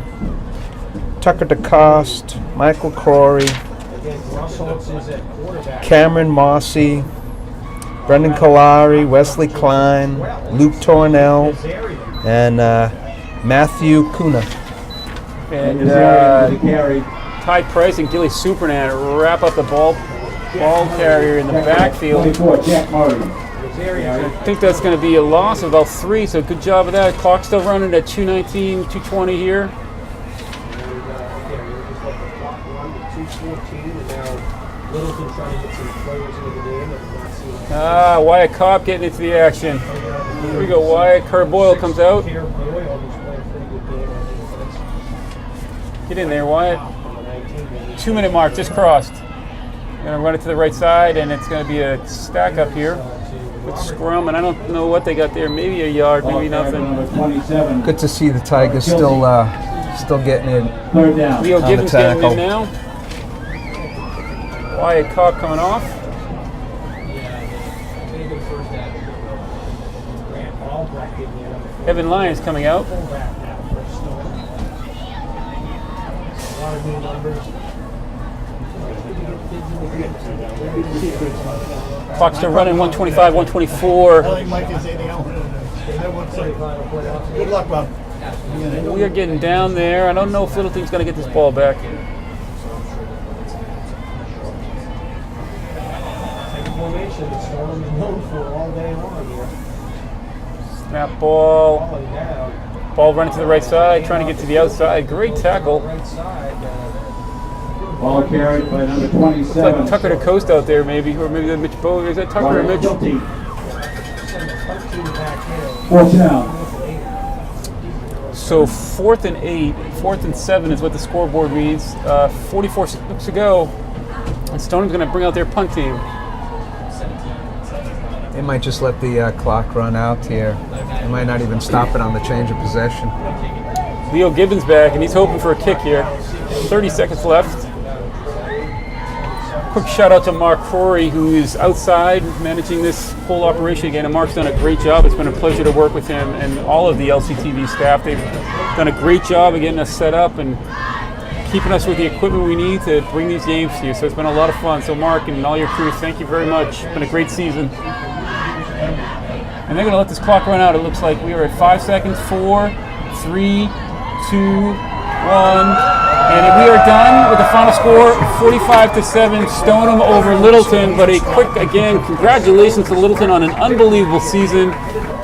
Tucker DeCoste, Michael Crory, Cameron Mossy, Brendan Kalari, Wesley Klein, Luke Tornell, and Matthew Kuna. And Ty Price and Gilly Supernan wrap up the ball carrier in the backfield. 24, Jack Murray. I think that's going to be a loss of about 3, so good job of that. Clock still running at 2:19, 2:20 here. Wyatt Cobb getting into the action. Here we go, Wyatt. Kerr Boyle comes out. Get in there, Wyatt. 2-minute mark just crossed. Gonna run it to the right side, and it's gonna be a stack up here with scrum, and I don't know what they got there. Maybe a yard, maybe nothing. Good to see the Tigers still getting in. Third down. Leo Gibbons getting in now. Wyatt Cobb coming off. Evan Lyons coming out. Clock still running, 125, 124. Good luck, Bob. We are getting down there. I don't know if Littleton's going to get this ball back. Snap ball. Ball running to the right side, trying to get to the outside. Great tackle. Ball carried by number 27. Looks like Tucker DeCoste out there, maybe, or maybe that Mitch Bowe. Is that Tucker or Mitch? Fourth down. So 4th and 8, 4th and 7 is what the scoreboard reads. 44 seconds to go, and Stoneham's going to bring out their punt team. They might just let the clock run out here. They might not even stop it on the change of possession. Leo Gibbons back, and he's hoping for a kick here. 30 seconds left. Quick shout out to Mark Crory, who is outside managing this whole operation again. And Mark's done a great job. It's been a pleasure to work with him and all of the LCTV staff. They've done a great job of getting us set up and keeping us with the equipment we need to bring these games to you. So it's been a lot of fun. So Mark and all your crew, thank you very much. It's been a great season. And they're going to let this clock run out. It looks like we are at 5 seconds. 4, 3, 2, 1. And we are done with the final score, 45-7, Stoneham over Littleton. But a quick, again, congratulations to Littleton on an unbelievable season,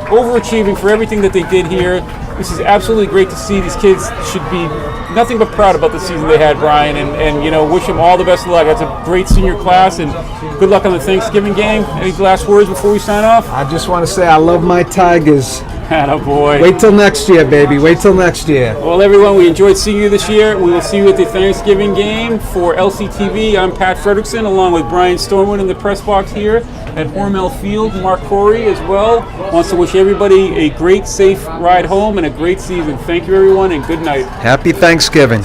overachieving for everything that they did here. This is absolutely great to see. These kids should be nothing but proud about the season they had, Brian, and you know, wish them all the best of luck. That's a great senior class, and good luck on the Thanksgiving game. Any last words before we sign off? I just want to say I love my Tigers. Attaboy. Wait till next year, baby. Wait till next year. Well, everyone, we enjoyed seeing you this year. We will see you at the Thanksgiving game. For LCTV, I'm Pat Fredrickson, along with Brian Stormwood in the press box here at Hormel Field. Mark Crory as well wants to wish everybody a great, safe ride home and a great season. Thank you, everyone, and good night. Happy Thanksgiving.